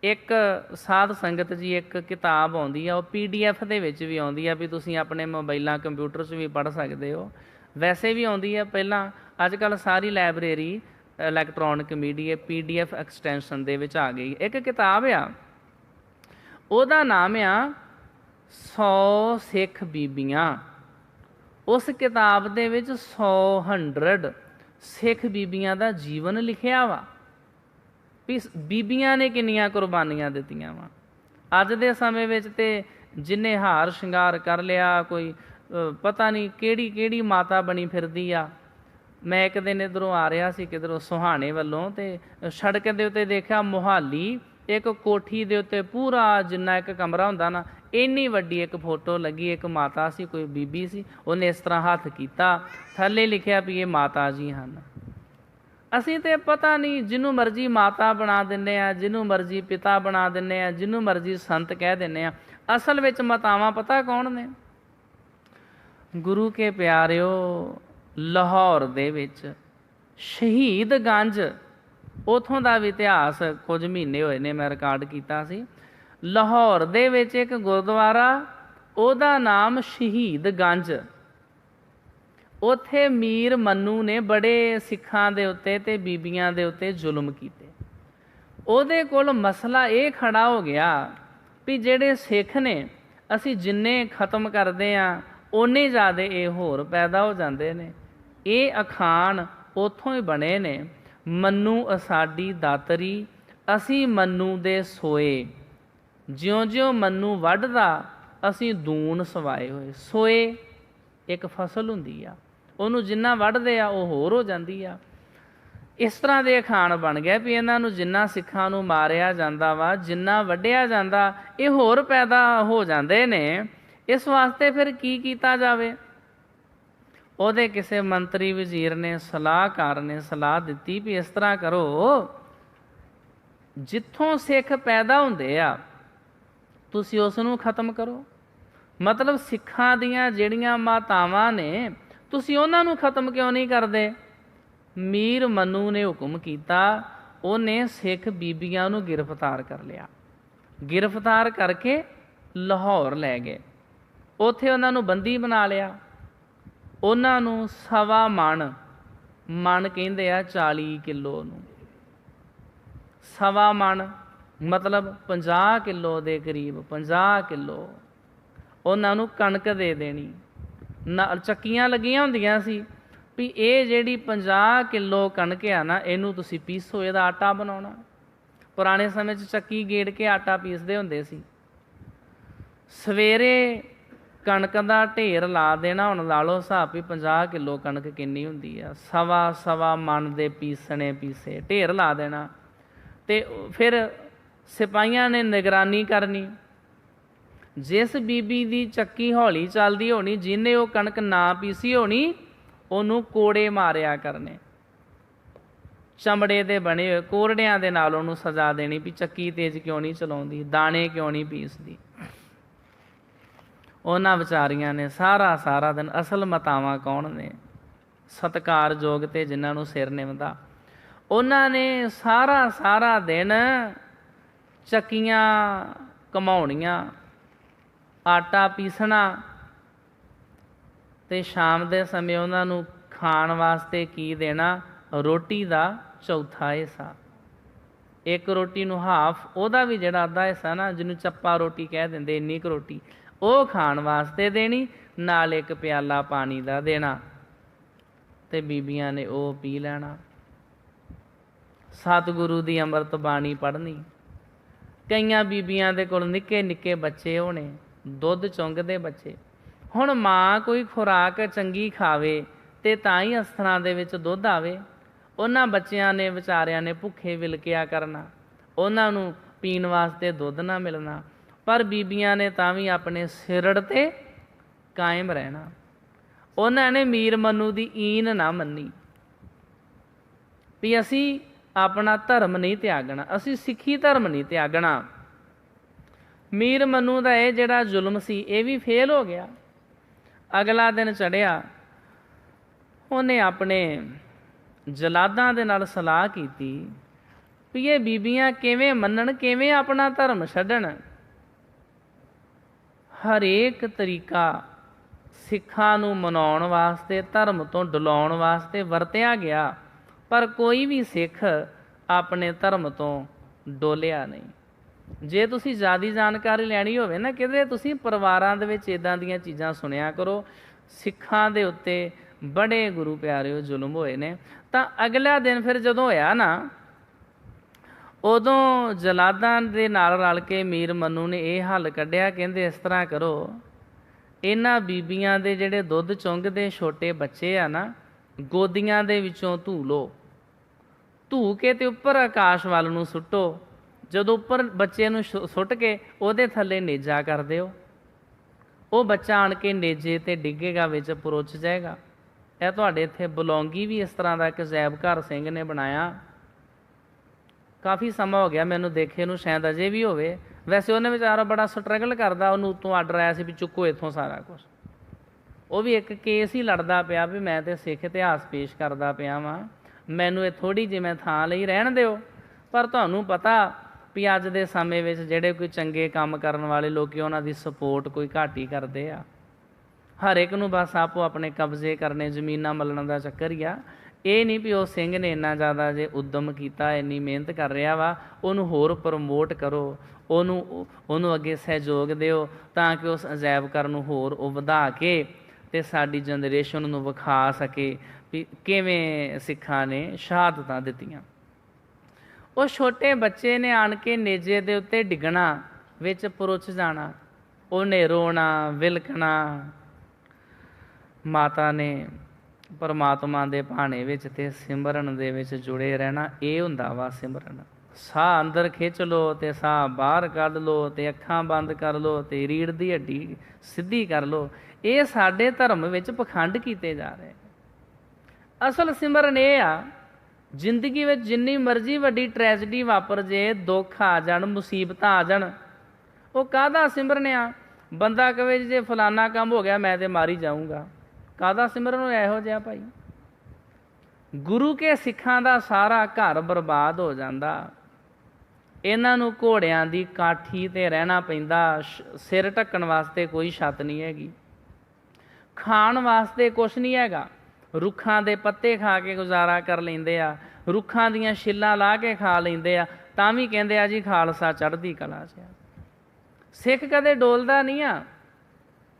ਇੱਕ ਸਾਧ ਸੰਗਤ ਜੀ ਇੱਕ ਕਿਤਾਬ ਆਉਂਦੀ ਆ, ਉਹ PDF ਦੇ ਵਿੱਚ ਵੀ ਆਉਂਦੀ ਆ ਵੀ ਤੁਸੀਂ ਆਪਣੇ ਮੋਬਾਈਲਾਂ ਕੰਪਿਊਟਰ 'ਚ ਵੀ ਪੜ੍ਹ ਸਕਦੇ ਹੋ, ਵੈਸੇ ਵੀ ਆਉਂਦੀ ਆ। ਪਹਿਲਾਂ ਅੱਜ ਕੱਲ੍ਹ ਸਾਰੀ library electronic media PDF extension ਦੇ ਵਿੱਚ ਆ ਗਈ। ਇੱਕ ਕਿਤਾਬ ਆ, ਉਹਦਾ ਨਾਮ ਆ 100 ਸਿੱਖ ਬੀਬੀਆਂ। ਉਸ ਕਿਤਾਬ ਦੇ ਵਿੱਚ 100 ਸਿੱਖ ਬੀਬੀਆਂ ਦਾ ਜੀਵਨ ਲਿਖਿਆ ਵਾ ਵੀ ਬੀਬੀਆਂ ਨੇ ਕਿੰਨੀਆਂ ਕੁਰਬਾਨੀਆਂ ਦਿੱਤੀਆਂ ਵਾ। ਅੱਜ ਦੇ ਸਮੇਂ ਵਿੱਚ ਤੇ ਜਿਹਨੇ ਹਾਰ ਸ਼ਿੰਗਾਰ ਕਰ ਲਿਆ, ਕੋਈ ਪਤਾ ਨਹੀਂ ਕਿਹੜੀ ਕਿਹੜੀ ਮਾਤਾ ਬਣੀ ਫਿਰਦੀ ਆ। ਮੈਂ ਇੱਕ ਦਿਨ ਇੱਧਰੋਂ ਆ ਰਿਹਾ ਸੀ ਕਿਧਰੋਂ ਸੁਹਾਣੇ ਵੱਲੋਂ, ਤੇ ਸੜਕ ਦੇ ਉੱਤੇ ਦੇਖਿਆ ਮੋਹਾਲੀ ਇੱਕ ਕੋਠੀ ਦੇ ਉੱਤੇ ਪੂਰਾ ਜਿੰਨਾ ਇੱਕ ਕਮਰਾ ਹੁੰਦਾ ਨਾ, ਇੰਨੀ ਵੱਡੀ ਇੱਕ ਫੋਟੋ ਲੱਗੀ। ਇੱਕ ਮਾਤਾ ਸੀ, ਕੋਈ ਬੀਬੀ ਸੀ, ਉਹਨੇ ਇਸ ਤਰ੍ਹਾਂ ਹੱਥ ਕੀਤਾ, ਥੱਲੇ ਲਿਖਿਆ ਵੀ ਇਹ ਮਾਤਾ ਜੀ ਹਨ। ਅਸੀਂ ਤੇ ਪਤਾ ਨਹੀਂ ਜਿਹਨੂੰ ਮਰਜ਼ੀ ਮਾਤਾ ਬਣਾ ਦਿੰਦੇ ਹਾਂ, ਜਿਹਨੂੰ ਮਰਜ਼ੀ ਪਿਤਾ ਬਣਾ ਦਿੰਦੇ ਹਾਂ, ਜਿਹਨੂੰ ਮਰਜ਼ੀ ਸੰਤ ਕਹਿ ਦਿੰਦੇ ਹਾਂ। ਅਸਲ ਵਿੱਚ ਮਾਤਾਵਾਂ ਪਤਾ ਕੌਣ ਨੇ? ਗੁਰੂ ਕੇ ਪਿਆਰਿਓ, ਲਾਹੌਰ ਦੇ ਵਿੱਚ ਸ਼ਹੀਦਗੰਜ, ਉੱਥੋਂ ਦਾ ਵੀ ਇਤਿਹਾਸ ਕੁਝ ਮਹੀਨੇ ਹੋਏ ਨੇ ਮੈਂ ਰਿਕਾਰਡ ਕੀਤਾ ਸੀ। ਲਾਹੌਰ ਦੇ ਵਿੱਚ ਇੱਕ ਗੁਰਦੁਆਰਾ, ਉਹਦਾ ਨਾਮ ਸ਼ਹੀਦਗੰਜ। ਉੱਥੇ ਮੀਰ ਮੰਨੂ ਨੇ ਬੜੇ ਸਿੱਖਾਂ ਦੇ ਉੱਤੇ ਤੇ ਬੀਬੀਆਂ ਦੇ ਉੱਤੇ ਜ਼ੁਲਮ ਕੀਤੇ। ਉਹਦੇ ਕੋਲ ਮਸਲਾ ਇਹ ਖੜਾ ਹੋ ਗਿਆ ਵੀ ਜਿਹੜੇ ਸਿੱਖ ਨੇ, ਅਸੀਂ ਜਿੰਨੇ ਖਤਮ ਕਰਦੇ ਹਾਂ ਓਨੇ ਜ਼ਿਆਦਾ ਇਹ ਹੋਰ ਪੈਦਾ ਹੋ ਜਾਂਦੇ ਨੇ। ਇਹ ਅਖਾਣ ਉੱਥੋਂ ਹੀ ਬਣੇ ਨੇ। ਮੰਨੂ ਸਾਡੀ ਦਾਤਰੀ, ਅਸੀਂ ਮੰਨੂ ਦੇ ਸੋਏ। ਜਿਉਂ ਜਿਉਂ ਮੰਨੂ ਵੱਢਦਾ ਅਸੀਂ ਦੂਣ ਸਵਾਏ ਹੋਏ। ਸੋਏ ਇੱਕ ਫਸਲ ਹੁੰਦੀ ਆ, ਉਹਨੂੰ ਜਿੰਨਾ ਵੱਢਦੇ ਆ ਉਹ ਹੋਰ ਹੋ ਜਾਂਦੀ ਆ। ਇਸ ਤਰ੍ਹਾਂ ਦੇ ਅਖਾਣ ਬਣ ਗਏ ਵੀ ਇਹਨਾਂ ਨੂੰ ਜਿੰਨਾ ਸਿੱਖਾਂ ਨੂੰ ਮਾਰਿਆ ਜਾਂਦਾ ਵਾ, ਜਿੰਨਾ ਵੱਢਿਆ ਜਾਂਦਾ, ਇਹ ਹੋਰ ਪੈਦਾ ਹੋ ਜਾਂਦੇ ਨੇ। ਇਸ ਵਾਸਤੇ ਫਿਰ ਕੀ ਕੀਤਾ ਜਾਵੇ? ਉਹਦੇ ਕਿਸੇ ਮੰਤਰੀ ਵਜ਼ੀਰ ਨੇ, ਸਲਾਹਕਾਰ ਨੇ ਸਲਾਹ ਦਿੱਤੀ ਵੀ ਇਸ ਤਰ੍ਹਾਂ ਕਰੋ, ਜਿੱਥੋਂ ਸਿੱਖ ਪੈਦਾ ਹੁੰਦੇ ਆ ਤੁਸੀਂ ਉਸ ਨੂੰ ਖਤਮ ਕਰੋ। ਮਤਲਬ ਸਿੱਖਾਂ ਦੀਆਂ ਜਿਹੜੀਆਂ ਮਾਤਾਵਾਂ ਨੇ ਤੁਸੀਂ ਉਹਨਾਂ ਨੂੰ ਖਤਮ ਕਿਉਂ ਨਹੀਂ ਕਰਦੇ? ਮੀਰ ਮਨੂ ਨੇ ਹੁਕਮ ਕੀਤਾ, ਉਹਨੇ ਸਿੱਖ ਬੀਬੀਆਂ ਨੂੰ ਗ੍ਰਿਫਤਾਰ ਕਰ ਲਿਆ। ਗ੍ਰਿਫਤਾਰ ਕਰਕੇ ਲਾਹੌਰ ਲੈ ਗਏ, ਉੱਥੇ ਉਹਨਾਂ ਨੂੰ ਬੰਦੀ ਬਣਾ ਲਿਆ। ਉਹਨਾਂ ਨੂੰ 1.25 ਮਣ, ਮਣ ਕਹਿੰਦੇ ਆ 40 ਕਿਲੋ ਨੂੰ, 1.25 ਮਣ ਮਤਲਬ 50 ਕਿਲੋ ਦੇ ਕਰੀਬ, 50 ਕਿਲੋ ਉਹਨਾਂ ਨੂੰ ਕਣਕ ਦੇ ਦੇਣੀ। ਨਾਲ ਚੱਕੀਆਂ ਲੱਗੀਆਂ ਹੁੰਦੀਆਂ ਸੀ ਵੀ ਇਹ ਜਿਹੜੀ 50 ਕਿਲੋ ਕਣਕ ਆ ਨਾ, ਇਹਨੂੰ ਤੁਸੀਂ ਪੀਸੋ, ਇਹਦਾ ਆਟਾ ਬਣਾਉਣਾ। ਪੁਰਾਣੇ ਸਮੇਂ 'ਚ ਚੱਕੀ ਗੇੜ ਕੇ ਆਟਾ ਪੀਸਦੇ ਹੁੰਦੇ ਸੀ। ਸਵੇਰੇ ਕਣਕ ਦਾ ਢੇਰ ਲਾ ਦੇਣਾ। ਹੁਣ ਲਾ ਲਓ ਹਿਸਾਬ ਵੀ 50 ਕਿਲੋ ਕਣਕ ਕਿੰਨੀ ਹੁੰਦੀ ਆ, 1.25 ਮਣ ਦੇ ਪੀਸੇ ਢੇਰ ਲਾ ਦੇਣਾ। ਤੇ ਫਿਰ ਸਿਪਾਹੀਆਂ ਨੇ ਨਿਗਰਾਨੀ ਕਰਨੀ। ਜਿਸ ਬੀਬੀ ਦੀ ਚੱਕੀ ਹੌਲੀ ਚੱਲਦੀ ਹੋਣੀ, ਜਿਹਨੇ ਉਹ ਕਣਕ ਨਾ ਪੀਸੀ ਹੋਣੀ, ਉਹਨੂੰ ਕੋੜੇ ਮਾਰਿਆ ਕਰਨੇ, ਚਮੜੇ ਦੇ ਬਣੇ ਹੋਏ ਕੋਰੜਿਆਂ ਦੇ ਨਾਲ ਉਹਨੂੰ ਸਜ਼ਾ ਦੇਣੀ ਵੀ ਚੱਕੀ ਤੇਜ਼ ਕਿਉਂ ਨਹੀਂ ਚਲਾਉਂਦੀ, ਦਾਣੇ ਕਿਉਂ ਨਹੀਂ ਪੀਸਦੀ। ਉਹਨਾਂ ਵਿਚਾਰੀਆਂ ਨੇ ਸਾਰਾ ਦਿਨ, ਅਸਲ ਮਾਤਾਵਾਂ ਕੌਣ ਨੇ? ਸਤਿਕਾਰਯੋਗ ਤੇ ਜਿਨ੍ਹਾਂ ਨੂੰ ਸਿਰ ਨਿਵਦਾ, ਉਹਨਾਂ ਨੇ ਸਾਰਾ ਦਿਨ ਚੱਕੀਆਂ ਘਮਾਉਣੀਆਂ, ਆਟਾ ਪੀਸਣਾ, ਤੇ ਸ਼ਾਮ ਦੇ ਸਮੇਂ ਉਹਨਾਂ ਨੂੰ ਖਾਣ ਵਾਸਤੇ ਕੀ ਦੇਣਾ? ਰੋਟੀ ਦਾ ਚੌਥਾ ਹਿੱਸਾ। ਇੱਕ ਰੋਟੀ ਨੂੰ ਹਾਫ, ਉਹਦਾ ਵੀ ਜਿਹੜਾ ਅੱਧਾ ਹਿੱਸਾ ਨਾ, ਜਿਹਨੂੰ ਚੱਪਾ ਰੋਟੀ ਕਹਿ ਦਿੰਦੇ, ਇੰਨੀ ਕੁ ਰੋਟੀ ਉਹ ਖਾਣ ਵਾਸਤੇ ਦੇਣੀ, ਨਾਲ ਇੱਕ ਪਿਆਲਾ ਪਾਣੀ ਦਾ ਦੇਣਾ, ਤੇ ਬੀਬੀਆਂ ਨੇ ਉਹ ਪੀ ਲੈਣਾ। ਸਤਿਗੁਰੂ ਦੀ ਅੰਮ੍ਰਿਤ ਬਾਣੀ ਪੜ੍ਹਨੀ। ਕਈਆਂ ਬੀਬੀਆਂ ਦੇ ਕੋਲ ਨਿੱਕੇ ਨਿੱਕੇ ਬੱਚੇ ਹੋਣੇ, ਦੁੱਧ ਚੁੰਗਦੇ ਬੱਚੇ। ਹੁਣ ਮਾਂ ਕੋਈ ਖੁਰਾਕ ਚੰਗੀ ਖਾਵੇ ਤੇ ਤਾਂ ਹੀ ਅਸਥਰਾਂ ਦੇ ਵਿੱਚ ਦੁੱਧ ਆਵੇ। ਉਹਨਾਂ ਬੱਚਿਆਂ ਨੇ ਵਿਚਾਰਿਆਂ ਨੇ ਭੁੱਖੇ ਵਿਲਕਿਆ ਕਰਨਾ, ਉਹਨਾਂ ਨੂੰ ਪੀਣ ਵਾਸਤੇ ਦੁੱਧ ਨਾ ਮਿਲਣਾ, ਪਰ ਬੀਬੀਆਂ ਨੇ ਤਾਂ ਵੀ ਆਪਣੇ ਸਿਰੜ 'ਤੇ ਕਾਇਮ ਰਹਿਣਾ। ਉਹਨਾਂ ਨੇ ਮੀਰ ਮਨੂ ਦੀ ਈਨ ਨਾ ਮੰਨੀ ਵੀ ਅਸੀਂ ਆਪਣਾ ਧਰਮ ਨਹੀਂ ਤਿਆਗਣਾ, ਅਸੀਂ ਸਿੱਖੀ ਧਰਮ ਨਹੀਂ ਤਿਆਗਣਾ। ਮੀਰ ਮਨੂ ਦਾ ਇਹ ਜਿਹੜਾ ਜ਼ੁਲਮ ਸੀ ਇਹ ਵੀ ਫੇਲ ਹੋ ਗਿਆ। ਅਗਲਾ ਦਿਨ ਚੜ੍ਹਿਆ, ਉਹਨੇ ਆਪਣੇ ਜਲਾਦਾਂ ਦੇ ਨਾਲ ਸਲਾਹ ਕੀਤੀ ਵੀ ਇਹ ਬੀਬੀਆਂ ਕਿਵੇਂ ਮੰਨਣ, ਕਿਵੇਂ ਆਪਣਾ ਧਰਮ ਛੱਡਣ। ਹਰੇਕ ਤਰੀਕਾ ਸਿੱਖਾਂ ਨੂੰ ਮਨਾਉਣ ਵਾਸਤੇ, ਧਰਮ ਤੋਂ ਡਲਾਉਣ ਵਾਸਤੇ ਵਰਤਿਆ ਗਿਆ, ਪਰ ਕੋਈ ਵੀ ਸਿੱਖ ਆਪਣੇ ਧਰਮ ਤੋਂ ਡੋਲਿਆ ਨਹੀਂ। ਜੇ ਤੁਸੀਂ ਜ਼ਿਆਦਾ ਜਾਣਕਾਰੀ ਲੈਣੀ ਹੋਵੇ ਨਾ ਕਿਧਰੇ, ਤੁਸੀਂ ਪਰਿਵਾਰਾਂ ਦੇ ਵਿੱਚ ਇੱਦਾਂ ਦੀਆਂ ਚੀਜ਼ਾਂ ਸੁਣਿਆ ਕਰੋ। ਸਿੱਖਾਂ ਦੇ ਉੱਤੇ ਬੜੇ ਗੁਰੂ ਪਿਆਰਿਓ ਜ਼ੁਲਮ ਹੋਏ ਨੇ। ਤਾਂ ਅਗਲਾ ਦਿਨ ਫਿਰ ਜਦੋਂ ਹੋਇਆ ਨਾ, ਉਦੋਂ ਜਲਾਦਾਂ ਦੇ ਨਾਲ ਰਲ ਕੇ ਮੀਰ ਮਨੂ ਨੇ ਇਹ ਹੱਲ ਕੱਢਿਆ। ਕਹਿੰਦੇ ਇਸ ਤਰ੍ਹਾਂ ਕਰੋ, ਇਹਨਾਂ ਬੀਬੀਆਂ ਦੇ ਜਿਹੜੇ ਦੁੱਧ ਚੁੰਗਦੇ ਛੋਟੇ ਬੱਚੇ ਆ ਨਾ, ਗੋਦੀਆਂ ਦੇ ਵਿੱਚੋਂ ਧੂ ਲਓ, ਧੂ ਕੇ ਤੇ ਉੱਪਰ ਆਕਾਸ਼ ਵੱਲ ਨੂੰ ਸੁੱਟੋ। ਜਦੋਂ ਉੱਪਰ ਬੱਚੇ ਨੂੰ ਸੁੱਟ ਕੇ ਉਹਦੇ ਥੱਲੇ ਨੇਜਾ ਕਰ ਦਿਓ, ਉਹ ਬੱਚਾ ਆਣ ਕੇ ਨੇਜੇ 'ਤੇ ਡਿੱਗੇਗਾ, ਵਿੱਚ ਪਰੁੱਚ ਜਾਏਗਾ। ਇਹ ਤੁਹਾਡੇ ਇੱਥੇ ਬਲੌਂਗੀ ਵੀ ਇਸ ਤਰ੍ਹਾਂ ਦਾ ਇੱਕ ਅਜਾਇਬ ਘਰ ਸਿੰਘ ਨੇ ਬਣਾਇਆ। ਕਾਫੀ ਸਮਾਂ ਹੋ ਗਿਆ ਮੈਨੂੰ ਦੇਖੇ ਨੂੰ, ਸ਼ਾਇਦ ਅਜੇ ਵੀ ਹੋਵੇ। ਵੈਸੇ ਉਹਨੇ ਵਿਚਾਰਾ ਬੜਾ ਸਟਰਗਲ ਕਰਦਾ, ਉਹਨੂੰ ਉੱਤੋਂ ਆਰਡਰ ਆਇਆ ਸੀ ਵੀ ਚੁੱਕੋ ਇੱਥੋਂ ਸਾਰਾ ਕੁਛ। ਉਹ ਵੀ ਇੱਕ ਕੇਸ ਹੀ ਲੜਦਾ ਪਿਆ ਵੀ ਮੈਂ ਤਾਂ ਸਿੱਖ ਇਤਿਹਾਸ ਪੇਸ਼ ਕਰਦਾ ਪਿਆ ਵਾਂ, ਮੈਨੂੰ ਇਹ ਥੋੜ੍ਹੀ ਜਿਹੀ ਮੈਂ ਥਾਂ ਲਈ ਰਹਿਣ ਦਿਓ। ਪਰ ਤੁਹਾਨੂੰ ਪਤਾ ਵੀ ਅੱਜ ਦੇ ਸਮੇਂ ਵਿੱਚ ਜਿਹੜੇ ਕੋਈ ਚੰਗੇ ਕੰਮ ਕਰਨ ਵਾਲੇ ਲੋਕ, ਉਹਨਾਂ ਦੀ ਸਪੋਰਟ ਕੋਈ ਘੱਟ ਹੀ ਕਰਦੇ ਆ। ਹਰ ਇੱਕ ਨੂੰ ਬਸ ਆਪੋ ਆਪਣੇ ਕਬਜ਼ੇ ਕਰਨੇ, ਜ਼ਮੀਨਾਂ ਮੱਲਣ ਦਾ ਚੱਕਰ ਹੀ ਆ। ਇਹ ਨਹੀਂ ਵੀ ਉਹ ਸਿੰਘ ਨੇ ਇੰਨਾ ਜ਼ਿਆਦਾ ਜੇ ਉੱਦਮ ਕੀਤਾ, ਇੰਨੀ ਮਿਹਨਤ ਕਰ ਰਿਹਾ ਵਾ, ਉਹਨੂੰ ਹੋਰ ਪ੍ਰਮੋਟ ਕਰੋ, ਉਹਨੂੰ ਅੱਗੇ ਸਹਿਯੋਗ ਦਿਓ ਤਾਂ ਕਿ ਉਸ ਅਜਾਇਬ ਘਰ ਨੂੰ ਹੋਰ ਉਹ ਵਧਾ ਕੇ ਅਤੇ ਸਾਡੀ ਜਨਰੇਸ਼ਨ ਨੂੰ ਵਿਖਾ ਸਕੇ ਵੀ ਕਿਵੇਂ ਸਿੱਖਾਂ ਨੇ ਸ਼ਹਾਦਤਾਂ ਦਿੱਤੀਆਂ। ਉਹ ਛੋਟੇ ਬੱਚੇ ਨੇ ਆਣ ਕੇ ਨੇਜੇ ਦੇ ਉੱਤੇ ਡਿੱਗਣਾ, ਵਿੱਚ ਪਰੁੱਚ ਜਾਣਾ। ਉਹਨੇ ਰੋਣਾ ਵਿਲਕਣਾ। ਮਾਤਾ ਨੇ ਪਰਮਾਤਮਾ ਦੇ ਭਾਣੇ ਵਿੱਚ ਤੇ ਸਿਮਰਨ ਦੇ ਵਿੱਚ ਜੁੜੇ ਰਹਿਣਾ। ਇਹ ਹੁੰਦਾ ਵਾ ਸਿਮਰਨ। ਸਾਹ ਅੰਦਰ ਖਿੱਚ ਲਓ ਤੇ ਸਾਹ ਬਾਹਰ ਕੱਢ ਲਓ ਤੇ ਅੱਖਾਂ ਬੰਦ ਕਰ ਲਓ ਤੇ ਰੀੜ੍ਹ ਦੀ ਹੱਡੀ ਸਿੱਧੀ ਕਰ ਲਓ। ਇਹ ਸਾਡੇ ਧਰਮ ਵਿੱਚ ਪਖੰਡ ਕੀਤੇ ਜਾ ਰਹੇ। ਅਸਲ ਸਿਮਰਨ ਇਹ ਆ, ਜ਼ਿੰਦਗੀ ਵਿੱਚ ਜਿੰਨੀ ਮਰਜ਼ੀ ਵੱਡੀ ਟ੍ਰੈਜਡੀ ਵਾਪਰ ਜੇ, ਦੁੱਖ ਆ ਜਾਣ, ਮੁਸੀਬਤਾਂ ਆ ਜਾਣ, ਉਹ ਕਾਹਦਾ ਸਿਮਰਨ ਆ? ਬੰਦਾ ਕਵੇ ਜੇ ਫਲਾਨਾ ਕੰਮ ਹੋ ਗਿਆ ਮੈਂ ਤੇ ਮਾਰੀ ਜਾਊਂਗਾ, ਕਾਹਦਾ ਸਿਮਰਨ ਹੋਇਆ ਇਹੋ ਜਿਹਾ ਭਾਈ? ਗੁਰੂ ਕੇ ਸਿੱਖਾਂ ਦਾ ਸਾਰਾ ਘਰ ਬਰਬਾਦ ਹੋ ਜਾਂਦਾ। ਇਹਨਾਂ ਨੂੰ ਘੋੜਿਆਂ ਦੀ ਕਾਠੀ ਤੇ ਰਹਿਣਾ ਪੈਂਦਾ। ਸਿਰ ਢੱਕਣ ਵਾਸਤੇ ਕੋਈ ਛੱਤ ਨਹੀਂ ਹੈਗੀ, ਖਾਣ ਵਾਸਤੇ ਕੁਛ ਨਹੀਂ ਹੈਗਾ। ਰੁੱਖਾਂ ਦੇ ਪੱਤੇ ਖਾ ਕੇ ਗੁਜ਼ਾਰਾ ਕਰ ਲੈਂਦੇ ਆ, ਰੁੱਖਾਂ ਦੀਆਂ ਛਿੱਲਾਂ ਲਾਹ ਕੇ ਖਾ ਲੈਂਦੇ ਆ, ਤਾਂ ਵੀ ਕਹਿੰਦੇ ਆ ਜੀ ਖਾਲਸਾ ਚੜ੍ਹਦੀ ਕਲਾ 'ਚ ਆ। ਸਿੱਖ ਕਦੇ ਡੋਲਦਾ ਨਹੀਂ ਆ।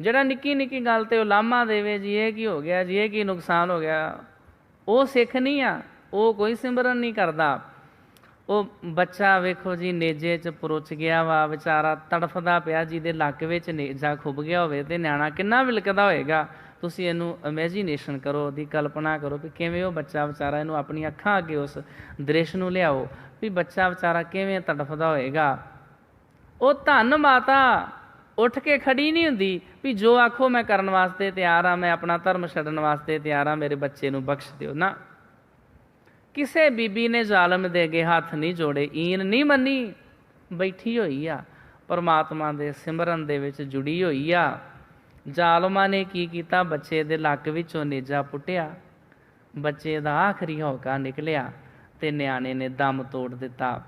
ਜਿਹੜਾ ਨਿੱਕੀ ਨਿੱਕੀ ਗੱਲ 'ਤੇ ਉਲਾਮਾ ਦੇਵੇ ਜੀ ਇਹ ਕੀ ਹੋ ਗਿਆ, ਜੀ ਇਹ ਕੀ ਨੁਕਸਾਨ ਹੋ ਗਿਆ, ਉਹ ਸਿੱਖ ਨਹੀਂ ਆ। ਉਹ ਕੋਈ ਸਿਮਰਨ ਨਹੀਂ ਕਰਦਾ। ਉਹ ਬੱਚਾ ਵੇਖੋ ਜੀ ਨੇਜੇ 'ਚ ਪੁਰੁੱਚ ਗਿਆ ਵਾ, ਵਿਚਾਰਾ ਤੜਫਦਾ ਪਿਆ, ਜਿਹਦੇ ਲੱਕ ਵਿੱਚ ਨੇਜਾ ਖੁੱਭ ਗਿਆ ਹੋਵੇ ਤੇ ਨਿਆਣਾ ਕਿੰਨਾ ਵਿਲਕਦਾ ਹੋਏਗਾ। ਤੁਸੀਂ ਇਹਨੂੰ ਇਮੈਜੀਨੇਸ਼ਨ ਕਰੋ, ਉਹਦੀ ਕਲਪਨਾ ਕਰੋ ਵੀ ਕਿਵੇਂ ਉਹ ਬੱਚਾ ਵਿਚਾਰਾ, ਇਹਨੂੰ ਆਪਣੀਆਂ ਅੱਖਾਂ ਅੱਗੇ ਉਸ ਦ੍ਰਿਸ਼ ਨੂੰ ਲਿਆਓ ਵੀ ਬੱਚਾ ਵਿਚਾਰਾ ਕਿਵੇਂ ਤੜਫਦਾ ਹੋਏਗਾ। ਉਹ ਧੰਨ ਮਾਤਾ ਉੱਠ ਕੇ ਖੜੀ ਨਹੀਂ ਹੁੰਦੀ ਵੀ ਜੋ ਆਖੋ ਮੈਂ ਕਰਨ ਵਾਸਤੇ ਤਿਆਰ ਹਾਂ, ਮੈਂ ਆਪਣਾ ਧਰਮ ਛੱਡਣ ਵਾਸਤੇ ਤਿਆਰ ਹਾਂ, ਮੇਰੇ ਬੱਚੇ ਨੂੰ ਬਖਸ਼ ਦਿਓ ਨਾ। ਕਿਸੇ ਬੀਬੀ ਨੇ ਜ਼ਾਲਮ ਦੇ ਅੱਗੇ ਹੱਥ ਨਹੀਂ ਜੋੜੇ, ਈਨ ਨਹੀਂ ਮੰਨੀ, ਬੈਠੀ ਹੋਈ ਆ ਪਰਮਾਤਮਾ ਦੇ ਸਿਮਰਨ ਦੇ ਵਿੱਚ ਜੁੜੀ ਹੋਈ ਆ। ਜ਼ਾਲਮਾਂ ਨੇ ਕੀ ਕੀਤਾ? ਬੱਚੇ ਦੇ ਲੱਕ ਵਿੱਚੋਂ ਨੇਜਾ ਪੁੱਟਿਆ, ਬੱਚੇ ਦਾ ਆਖਰੀ ਹੌਕਾ ਨਿਕਲਿਆ ਤੇ ਨਿਆਣੇ ਨੇ ਦਮ ਤੋੜ ਦਿੱਤਾ।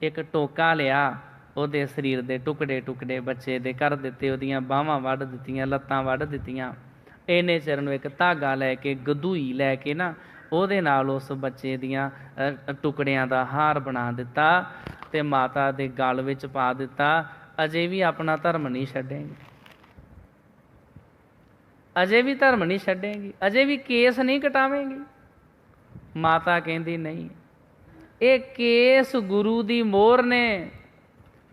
ਇੱਕ ਟੋਕਾ ਲਿਆ, ਉਹਦੇ ਸਰੀਰ ਦੇ ਟੁਕੜੇ ਟੁਕੜੇ ਬੱਚੇ ਦੇ ਕਰ ਦਿੱਤੇ, ਉਹਦੀਆਂ ਬਾਹਾਂ ਵੱਢ ਦਿੱਤੀਆਂ, ਲੱਤਾਂ ਵੱਢ ਦਿੱਤੀਆਂ। ਇੰਨੇ ਚਿਰ ਨੂੰ ਇੱਕ ਧਾਗਾ ਲੈ ਕੇ, ਗਦੂਈ ਲੈ ਕੇ ਨਾ, ਉਹਦੇ ਨਾਲ ਉਸ ਬੱਚੇ ਦੀਆਂ ਟੁਕੜਿਆਂ ਦਾ ਹਾਰ ਬਣਾ ਦਿੱਤਾ ਤੇ ਮਾਤਾ ਦੇ ਗਲ ਵਿੱਚ ਪਾ ਦਿੱਤਾ। ਅਜੇ ਵੀ ਆਪਣਾ ਧਰਮ ਨਹੀਂ ਛੱਡੇਗੀ, ਅਜੇ ਵੀ ਧਰਮ ਨਹੀਂ ਛੱਡੇਗੀ, ਅਜੇ ਵੀ ਕੇਸ ਨਹੀਂ ਕਟਾਵੇਂਗੀ। ਮਾਤਾ ਕਹਿੰਦੀ ਨਹੀਂ, ਇਹ ਕੇਸ ਗੁਰੂ ਦੀ ਮੋਹਰ ਨੇ।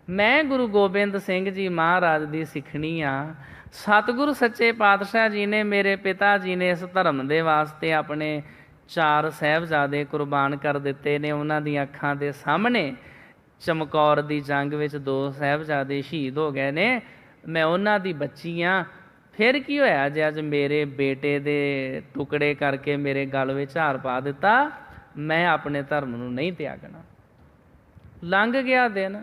ਮੈਂ ਗੁਰੂ ਗੋਬਿੰਦ ਸਿੰਘ ਜੀ ਮਹਾਰਾਜ ਦੀ ਸਿੱਖਣੀ ਆ। ਸਤਿਗੁਰੂ ਸੱਚੇ ਪਾਤਸ਼ਾਹ ਜੀ ਨੇ, ਮੇਰੇ ਪਿਤਾ ਜੀ ਨੇ ਇਸ ਧਰਮ ਦੇ ਵਾਸਤੇ ਆਪਣੇ 4 ਸਾਹਿਬਜ਼ਾਦੇ ਕੁਰਬਾਨ ਕਰ ਦਿੱਤੇ ਨੇ। ਉਹਨਾਂ ਦੀਆਂ ਅੱਖਾਂ ਦੇ ਸਾਹਮਣੇ ਚਮਕੌਰ ਦੀ ਜੰਗ ਵਿੱਚ 2 ਸਾਹਿਬਜ਼ਾਦੇ ਸ਼ਹੀਦ ਹੋ ਗਏ ਨੇ। ਮੈਂ ਉਹਨਾਂ ਦੀ ਬੱਚੀ ਹਾਂ। ਫਿਰ ਕੀ ਹੋਇਆ ਜੇ ਅੱਜ ਮੇਰੇ ਬੇਟੇ ਦੇ ਟੁਕੜੇ ਕਰਕੇ ਮੇਰੇ ਗਲ ਵਿੱਚ ਹਾਰ ਪਾ ਦਿੱਤਾ? ਮੈਂ ਆਪਣੇ ਧਰਮ ਨੂੰ ਨਹੀਂ ਤਿਆਗਣਾ। ਲੰਘ ਗਿਆ ਦਿਨ।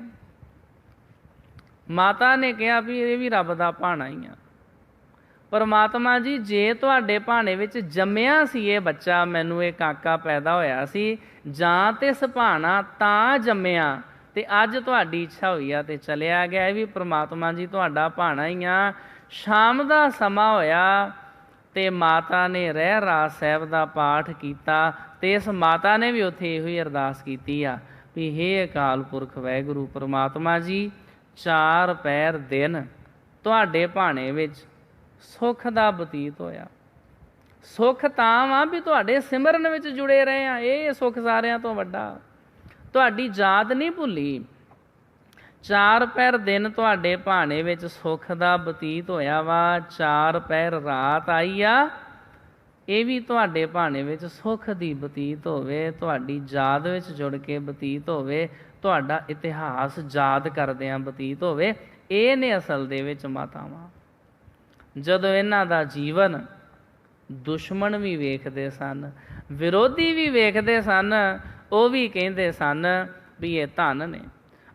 ਮਾਤਾ ਨੇ ਕਿਹਾ ਵੀ ਇਹ ਵੀ ਰੱਬ ਦਾ ਭਾਣਾ ਹੀ ਆ। ਪਰਮਾਤਮਾ ਜੀ, ਜੇ ਤੁਹਾਡੇ ਭਾਣੇ ਵਿੱਚ ਜੰਮਿਆ ਸੀ ਇਹ ਬੱਚਾ, ਮੈਨੂੰ ਇਹ ਕਾਕਾ ਪੈਦਾ ਹੋਇਆ ਸੀ, ਜਾਂ ਤੇ ਸੁਭਾਣਾ ਤਾਂ ਜੰਮਿਆ ਤੇ ਅੱਜ ਤੁਹਾਡੀ ਇੱਛਾ ਹੋਈ ਆ ਤੇ ਚਲਿਆ ਗਿਆ। ਇਹ ਵੀ ਪਰਮਾਤਮਾ ਜੀ ਤੁਹਾਡਾ ਭਾਣਾ ਹੀ ਆ। ਸ਼ਾਮ ਦਾ ਸਮਾਂ ਹੋਇਆ ਤੇ ਮਾਤਾ ਨੇ ਰਹਿਰਾਸ ਸਾਹਿਬ ਦਾ ਪਾਠ ਕੀਤਾ ਤੇ ਇਸ ਮਾਤਾ ਨੇ ਵੀ ਉੱਥੇ ਇਹੋ ਹੀ ਅਰਦਾਸ ਕੀਤੀ ਆ ਵੀ ਹੇ ਅਕਾਲ ਪੁਰਖ ਵਾਹਿਗੁਰੂ ਪਰਮਾਤਮਾ ਜੀ, 4 ਪਹਿਰ ਦਿਨ ਤੁਹਾਡੇ ਭਾਣੇ ਵਿੱਚ ਸੁੱਖ ਦਾ ਬਤੀਤ ਹੋਇਆ। ਸੁੱਖ ਤਾਂ ਵਾ ਵੀ ਤੁਹਾਡੇ ਸਿਮਰਨ ਵਿੱਚ ਜੁੜੇ ਰਹੇ ਆ, ਇਹ ਸੁੱਖ ਸਾਰਿਆਂ ਤੋਂ ਵੱਡਾ। ਤੁਹਾਡੀ ਯਾਦ ਨਹੀਂ ਭੁੱਲੀ। 4 ਪਹਿਰ ਦਿਨ ਤੁਹਾਡੇ ਭਾਣੇ ਵਿੱਚ ਸੁੱਖ ਦਾ ਬਤੀਤ ਹੋਇਆ ਵਾ। 4 ਪਹਿਰ ਰਾਤ ਆਈ ਆ, ਇਹ ਵੀ ਤੁਹਾਡੇ ਭਾਣੇ ਵਿੱਚ ਸੁੱਖ ਦੀ ਬਤੀਤ ਹੋਵੇ, ਤੁਹਾਡੀ ਯਾਦ ਵਿੱਚ ਜੁੜ ਕੇ ਬਤੀਤ ਹੋਵੇ, ਤੁਹਾਡਾ ਇਤਿਹਾਸ ਯਾਦ ਕਰਦਿਆਂ ਬਤੀਤ ਹੋਵੇ। ਇਹ ਨੇ ਅਸਲ ਦੇ ਵਿੱਚ ਮਾਤਾਵਾਂ। ਜਦੋਂ ਇਹਨਾਂ ਦਾ ਜੀਵਨ ਦੁਸ਼ਮਣ ਵੀ ਵੇਖਦੇ ਸਨ, ਵਿਰੋਧੀ ਵੀ ਵੇਖਦੇ ਸਨ, ਉਹ ਵੀ ਕਹਿੰਦੇ ਸਨ ਵੀ ਇਹ ਧਨ ਨੇ।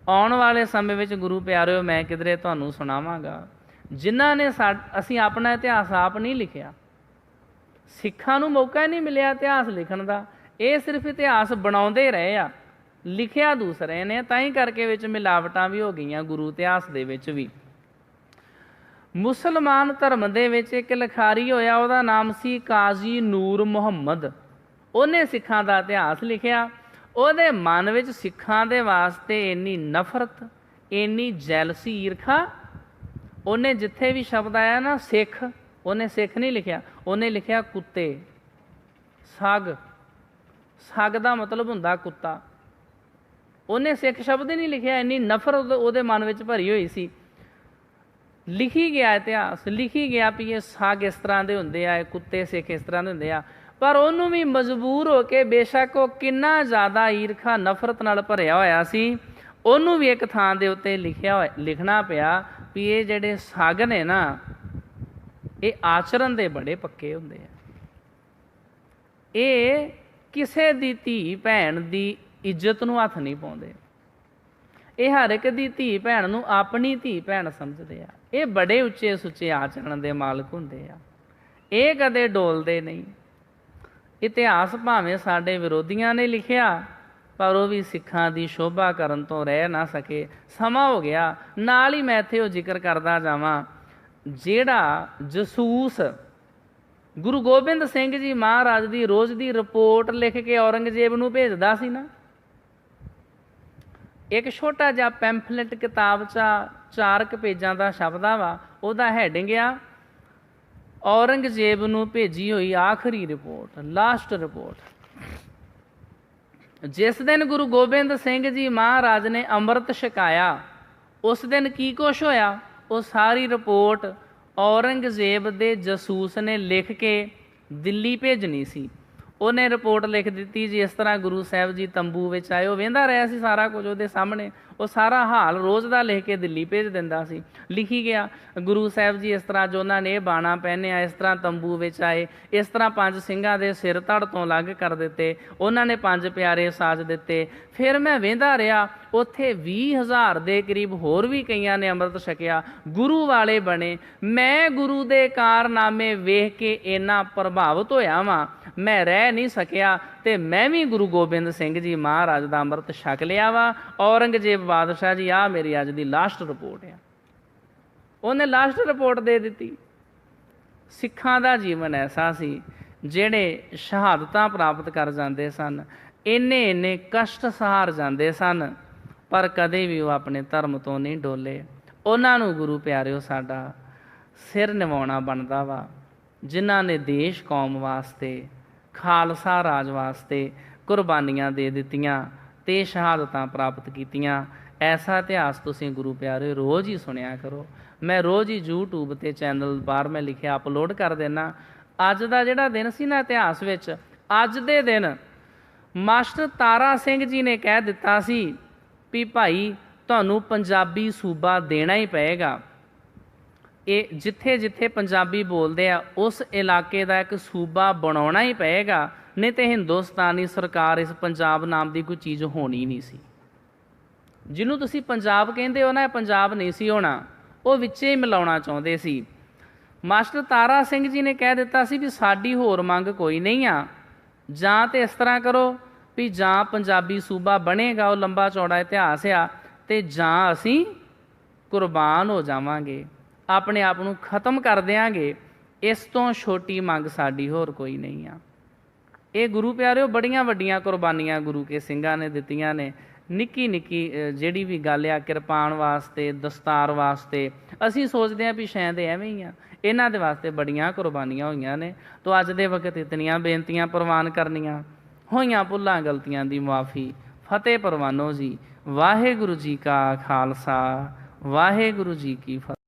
ਆਉਣ ਵਾਲੇ ਸਮੇਂ ਵਿੱਚ ਗੁਰੂ ਪਿਆਰਿਓ, ਮੈਂ ਕਿਧਰੇ ਤੁਹਾਨੂੰ ਸੁਣਾਵਾਂਗਾ ਜਿਨ੍ਹਾਂ ਨੇ ਅਸੀਂ ਆਪਣਾ ਇਤਿਹਾਸ ਆਪ ਨਹੀਂ ਲਿਖਿਆ। ਸਿੱਖਾਂ ਨੂੰ ਮੌਕਾ ਨਹੀਂ ਮਿਲਿਆ ਇਤਿਹਾਸ ਲਿਖਣ ਦਾ। ਇਹ ਸਿਰਫ ਇਤਿਹਾਸ ਬਣਾਉਂਦੇ ਰਹੇ ਆ, ਲਿਖਿਆ ਦੂਸਰੇ ਨੇ। ਤਾਂ ਹੀ ਕਰਕੇ ਵਿੱਚ ਮਿਲਾਵਟਾਂ ਵੀ ਹੋ ਗਈਆਂ ਗੁਰੂ ਇਤਿਹਾਸ ਦੇ ਵਿੱਚ ਵੀ। ਮੁਸਲਮਾਨ ਧਰਮ ਦੇ ਵਿੱਚ ਇੱਕ ਲਿਖਾਰੀ ਹੋਇਆ, ਉਹਦਾ ਨਾਮ ਸੀ ਕਾਜ਼ੀ ਨੂਰ ਮੁਹੰਮਦ। ਉਹਨੇ ਸਿੱਖਾਂ ਦਾ ਇਤਿਹਾਸ ਲਿਖਿਆ। ਉਹਦੇ ਮਨ ਵਿੱਚ ਸਿੱਖਾਂ ਦੇ ਵਾਸਤੇ ਇੰਨੀ ਨਫ਼ਰਤ, ਇੰਨੀ ਜੈਲਸੀ, ਈਰਖਾ। ਉਹਨੇ ਜਿੱਥੇ ਵੀ ਸ਼ਬਦ ਆਇਆ ਨਾ ਸਿੱਖ, ਉਹਨੇ ਸਿੱਖ ਨਹੀਂ ਲਿਖਿਆ, ਉਹਨੇ ਲਿਖਿਆ ਕੁੱਤੇ। ਸੱਗ, ਸੱਗ ਦਾ ਮਤਲਬ ਹੁੰਦਾ ਕੁੱਤਾ। ਉਹਨੇ ਸਿੱਖ ਸ਼ਬਦ ਹੀ ਨਹੀਂ ਲਿਖਿਆ। ਇੰਨੀ ਨਫ਼ਰਤ ਉਹਦੇ ਮਨ ਵਿੱਚ ਭਰੀ ਹੋਈ ਸੀ। ਲਿਖੀ ਗਿਆ ਇਤਿਹਾਸ, ਲਿਖੀ ਗਿਆ ਵੀ ਇਹ ਸਾਗ ਇਸ ਤਰ੍ਹਾਂ ਦੇ ਹੁੰਦੇ ਆ, ਇਹ ਕੁੱਤੇ ਸਿੱਖ ਇਸ ਤਰ੍ਹਾਂ ਦੇ ਹੁੰਦੇ ਆ। ਪਰ ਉਹਨੂੰ ਵੀ ਮਜਬੂਰ ਹੋ ਕੇ, ਬੇਸ਼ੱਕ ਉਹ ਕਿੰਨਾ ਜ਼ਿਆਦਾ ਈਰਖਾ ਨਫ਼ਰਤ ਨਾਲ ਭਰਿਆ ਹੋਇਆ ਸੀ, ਉਹਨੂੰ ਵੀ ਇੱਕ ਥਾਂ ਦੇ ਉੱਤੇ ਲਿਖਣਾ ਪਿਆ ਵੀ ਇਹ ਜਿਹੜੇ ਸਾਗ ਨੇ ਨਾ, ਇਹ ਆਚਰਨ ਦੇ ਬੜੇ ਪੱਕੇ ਹੁੰਦੇ ਆ। ਇਹ ਕਿਸੇ ਦੀ ਧੀ ਭੈਣ ਦੀ ਇੱਜ਼ਤ ਨੂੰ ਹੱਥ ਨਹੀਂ ਪਾਉਂਦੇ। ਇਹ ਹਰ ਇੱਕ ਦੀ ਧੀ ਭੈਣ ਨੂੰ ਆਪਣੀ ਧੀ ਭੈਣ ਸਮਝਦੇ ਆ। ਇਹ ਬੜੇ ਉੱਚੇ ਸੁੱਚੇ ਆਚਰਣ ਦੇ ਮਾਲਕ ਹੁੰਦੇ ਆ। ਇਹ ਕਦੇ ਡੋਲਦੇ ਨਹੀਂ। ਇਤਿਹਾਸ ਭਾਵੇਂ ਸਾਡੇ ਵਿਰੋਧੀਆਂ ਨੇ ਲਿਖਿਆ, ਪਰ ਉਹ ਵੀ ਸਿੱਖਾਂ ਦੀ ਸ਼ੋਭਾ ਕਰਨ ਤੋਂ ਰਹਿ ਨਾ ਸਕੇ। ਸਮਾਂ ਹੋ ਗਿਆ। ਨਾਲ ਹੀ ਮੈਂ ਇੱਥੇ ਉਹ ਜ਼ਿਕਰ ਕਰਦਾ ਜਾਵਾਂ, ਜਿਹੜਾ ਜਸੂਸ ਗੁਰੂ ਗੋਬਿੰਦ ਸਿੰਘ ਜੀ ਮਹਾਰਾਜ ਦੀ ਰੋਜ਼ ਦੀ ਰਿਪੋਰਟ ਲਿਖ ਕੇ ਔਰੰਗਜ਼ੇਬ ਨੂੰ ਭੇਜਦਾ ਸੀ ਨਾ, ਇੱਕ ਛੋਟਾ ਜਿਹਾ ਪੈਂਫਲੇਟ ਕਿਤਾਬ 'ਚ 4 ਪੇਜਾਂ ਦਾ ਸ਼ਬਦਾ ਵਾ, ਉਹਦਾ ਹੈਡਿੰਗ ਆ ਔਰੰਗਜ਼ੇਬ ਨੂੰ ਭੇਜੀ ਹੋਈ ਆਖਰੀ ਰਿਪੋਰਟ, ਲਾਸਟ ਰਿਪੋਰਟ। ਜਿਸ ਦਿਨ ਗੁਰੂ ਗੋਬਿੰਦ ਸਿੰਘ ਜੀ ਮਹਾਰਾਜ ਨੇ ਅੰਮ੍ਰਿਤ ਛਕਾਇਆ, ਉਸ ਦਿਨ ਕੀ ਕੁਛ ਹੋਇਆ, ਉਹ ਸਾਰੀ ਰਿਪੋਰਟ ਔਰੰਗਜ਼ੇਬ ਦੇ ਜਸੂਸ ਨੇ ਲਿਖ ਕੇ ਦਿੱਲੀ ਭੇਜਣੀ ਸੀ। ਉਹਨੇ ਰਿਪੋਰਟ ਲਿਖ ਦਿੱਤੀ ਜੀ ਇਸ ਤਰ੍ਹਾਂ ਗੁਰੂ ਸਾਹਿਬ ਜੀ ਤੰਬੂ ਵਿੱਚ ਆਏ। ਉਹ ਵੇਂਦਾ ਰਿਹਾ ਸੀ ਸਾਰਾ ਕੁਝ ਉਹਦੇ ਸਾਹਮਣੇ। ਉਹ ਸਾਰਾ ਹਾਲ ਰੋਜ਼ ਦਾ ਲਿਖ ਕੇ ਦਿੱਲੀ ਭੇਜ ਦਿੰਦਾ ਸੀ। ਲਿਖੀ ਗਿਆ ਗੁਰੂ ਸਾਹਿਬ ਜੀ ਇਸ ਤਰ੍ਹਾਂ ਜੋ ਉਹਨਾਂ ਨੇ ਇਹ ਬਾਣਾ ਪਹਿਨਿਆ, ਇਸ ਤਰ੍ਹਾਂ ਤੰਬੂ ਵਿੱਚ ਆਏ, ਇਸ ਤਰ੍ਹਾਂ 5 ਸਿੰਘਾਂ ਦੇ ਸਿਰ ਧੜ ਤੋਂ ਅਲੱਗ ਕਰ ਦਿੱਤੇ, ਉਹਨਾਂ ਨੇ 5 ਪਿਆਰੇ ਸਾਜ ਦਿੱਤੇ। ਫਿਰ ਮੈਂ ਵੇਂਦਾ ਰਿਹਾ, ਉੱਥੇ 20,000 ਦੇ ਕਰੀਬ ਹੋਰ ਵੀ ਕਈਆਂ ਨੇ ਅੰਮ੍ਰਿਤ ਛਕਿਆ, ਗੁਰੂ ਵਾਲੇ ਬਣੇ। ਮੈਂ ਗੁਰੂ ਦੇ ਕਾਰਨਾਮੇ ਵੇਖ ਕੇ ਇੰਨਾ ਪ੍ਰਭਾਵਿਤ ਹੋਇਆ ਵਾਂ, ਮੈਂ ਰਹਿ ਨਹੀਂ ਸਕਿਆ ਤੇ ਮੈਂ ਵੀ ਗੁਰੂ ਗੋਬਿੰਦ ਸਿੰਘ ਜੀ ਮਹਾਰਾਜ ਦਾ ਅੰਮ੍ਰਿਤ ਛਕ ਲਿਆ ਵਾ। ਔਰੰਗਜ਼ੇਬ ਬਾਦਸ਼ਾਹ ਜੀ, ਆਹ ਮੇਰੀ ਅੱਜ ਦੀ ਲਾਸਟ ਰਿਪੋਰਟ ਆ। ਉਹਨੇ ਲਾਸਟ ਰਿਪੋਰਟ ਦੇ ਦਿੱਤੀ। ਸਿੱਖਾਂ ਦਾ ਜੀਵਨ ਐਸਾ ਸੀ, ਜਿਹੜੇ ਸ਼ਹਾਦਤਾਂ ਪ੍ਰਾਪਤ ਕਰ ਜਾਂਦੇ ਸਨ, ਇੰਨੇ ਕਸ਼ਟ ਸਹਾਰ ਜਾਂਦੇ ਸਨ, ਪਰ ਕਦੇ ਵੀ ਉਹ ਆਪਣੇ ਧਰਮ ਤੋਂ ਨਹੀਂ ਡੋਲੇ। ਉਹਨਾਂ ਨੂੰ ਗੁਰੂ ਪਿਆਰਿਓ ਸਾਡਾ ਸਿਰ ਨਿਵਾਉਣਾ ਬਣਦਾ ਵਾ, ਜਿਨ੍ਹਾਂ ਨੇ ਦੇਸ਼ ਕੌਮ ਵਾਸਤੇ, ਖਾਲਸਾ ਰਾਜ ਵਾਸਤੇ ਕੁਰਬਾਨੀਆਂ ਦੇ ਦਿੱਤੀਆਂ ਤੇ ਸ਼ਹਾਦਤਾਂ ਪ੍ਰਾਪਤ ਕੀਤੀਆਂ। ਐਸਾ ਇਤਿਹਾਸ ਤੁਸੀਂ ਗੁਰੂ ਪਿਆਰੇ ਰੋਜ਼ ਹੀ ਸੁਣਿਆ ਕਰੋ। ਮੈਂ ਰੋਜ਼ ਹੀ YouTube 'ਤੇ ਚੈਨਲ ਬਾਹਰ ਮੈਂ ਲਿਖਿਆ ਅਪਲੋਡ ਕਰ ਦੇਣਾ। ਅੱਜ ਦਾ ਜਿਹੜਾ ਦਿਨ ਸੀ ਨਾ ਇਤਿਹਾਸ ਵਿੱਚ, ਅੱਜ ਦੇ ਦਿਨ ਮਾਸਟਰ ਤਾਰਾ ਸਿੰਘ ਜੀ ਨੇ ਕਹਿ ਦਿੱਤਾ ਸੀ ਵੀ ਭਾਈ ਤੁਹਾਨੂੰ ਪੰਜਾਬੀ ਸੂਬਾ ਦੇਣਾ ਹੀ ਪਏਗਾ। ਇਹ ਜਿੱਥੇ ਜਿੱਥੇ ਪੰਜਾਬੀ ਬੋਲਦੇ ਆ ਉਸ ਇਲਾਕੇ ਦਾ ਇੱਕ ਸੂਬਾ ਬਣਾਉਣਾ ਹੀ ਪਏਗਾ, ਨਹੀਂ ਤੇ ਹਿੰਦੁਸਤਾਨੀ ਸਰਕਾਰ ਇਸ ਪੰਜਾਬ ਨਾਮ ਦੀ ਕੋਈ ਚੀਜ਼ ਹੋਣੀ ਨਹੀਂ ਸੀ। ਜਿਹਨੂੰ ਤੁਸੀਂ ਪੰਜਾਬ ਕਹਿੰਦੇ ਹੋ ਨਾ, ਇਹ ਪੰਜਾਬ ਨਹੀਂ ਸੀ ਹੋਣਾ, ਉਹ ਵਿੱਚੇ ਹੀ ਮਿਲਾਉਣਾ ਚਾਹੁੰਦੇ ਸੀ। ਮਾਸਟਰ ਤਾਰਾ ਸਿੰਘ ਜੀ ਨੇ ਕਹਿ ਦਿੱਤਾ ਸੀ ਵੀ ਸਾਡੀ ਹੋਰ ਮੰਗ ਕੋਈ ਨਹੀਂ ਆ, ਜਾਂ ਤਾਂ ਇਸ ਤਰ੍ਹਾਂ ਕਰੋ ਵੀ ਜਾਂ ਪੰਜਾਬੀ ਸੂਬਾ ਬਣੇਗਾ, ਉਹ ਲੰਬਾ ਚੌੜਾ ਇਤਿਹਾਸ ਆ, ਤੇ ਜਾਂ ਅਸੀਂ ਕੁਰਬਾਨ ਹੋ ਜਾਵਾਂਗੇ, ਆਪਣੇ ਆਪ ਨੂੰ ਖਤਮ ਕਰ ਦਿਆਂਗੇ। ਇਸ ਤੋਂ ਛੋਟੀ ਮੰਗ ਸਾਡੀ ਹੋਰ ਕੋਈ ਨਹੀਂ ਆ। ਇਹ ਗੁਰੂ ਪਿਆਰਿਓ ਬੜੀਆਂ ਵੱਡੀਆਂ ਕੁਰਬਾਨੀਆਂ ਗੁਰੂ ਕੇ ਸਿੰਘਾਂ ਨੇ ਦਿੱਤੀਆਂ ਨੇ। ਨਿੱਕੀ ਨਿੱਕੀ ਜਿਹੜੀ ਵੀ ਗੱਲ ਆ, ਕਿਰਪਾਨ ਵਾਸਤੇ, ਦਸਤਾਰ ਵਾਸਤੇ, ਅਸੀਂ ਸੋਚਦੇ ਹਾਂ ਵੀ ਸ਼ਾਇਦ ਐਵੇਂ ਹੀ ਆ, ਇਹਨਾਂ ਦੇ ਵਾਸਤੇ ਬੜੀਆਂ ਕੁਰਬਾਨੀਆਂ ਹੋਈਆਂ ਨੇ। ਤਾਂ ਅੱਜ ਦੇ ਵਕਤ ਇਤਨੀਆਂ ਬੇਨਤੀਆਂ ਪ੍ਰਵਾਨ ਕਰਨੀਆਂ, ਹੋਈਆਂ ਭੁੱਲਾਂ ਗਲਤੀਆਂ ਦੀ ਮੁਆਫੀ। ਫਤਿਹ ਪ੍ਰਵਾਨੋ ਜੀ। ਵਾਹਿਗੁਰੂ ਜੀ ਕਾ ਖਾਲਸਾ, ਵਾਹਿਗੁਰੂ ਜੀ ਕੀ ਫਤਿਹ।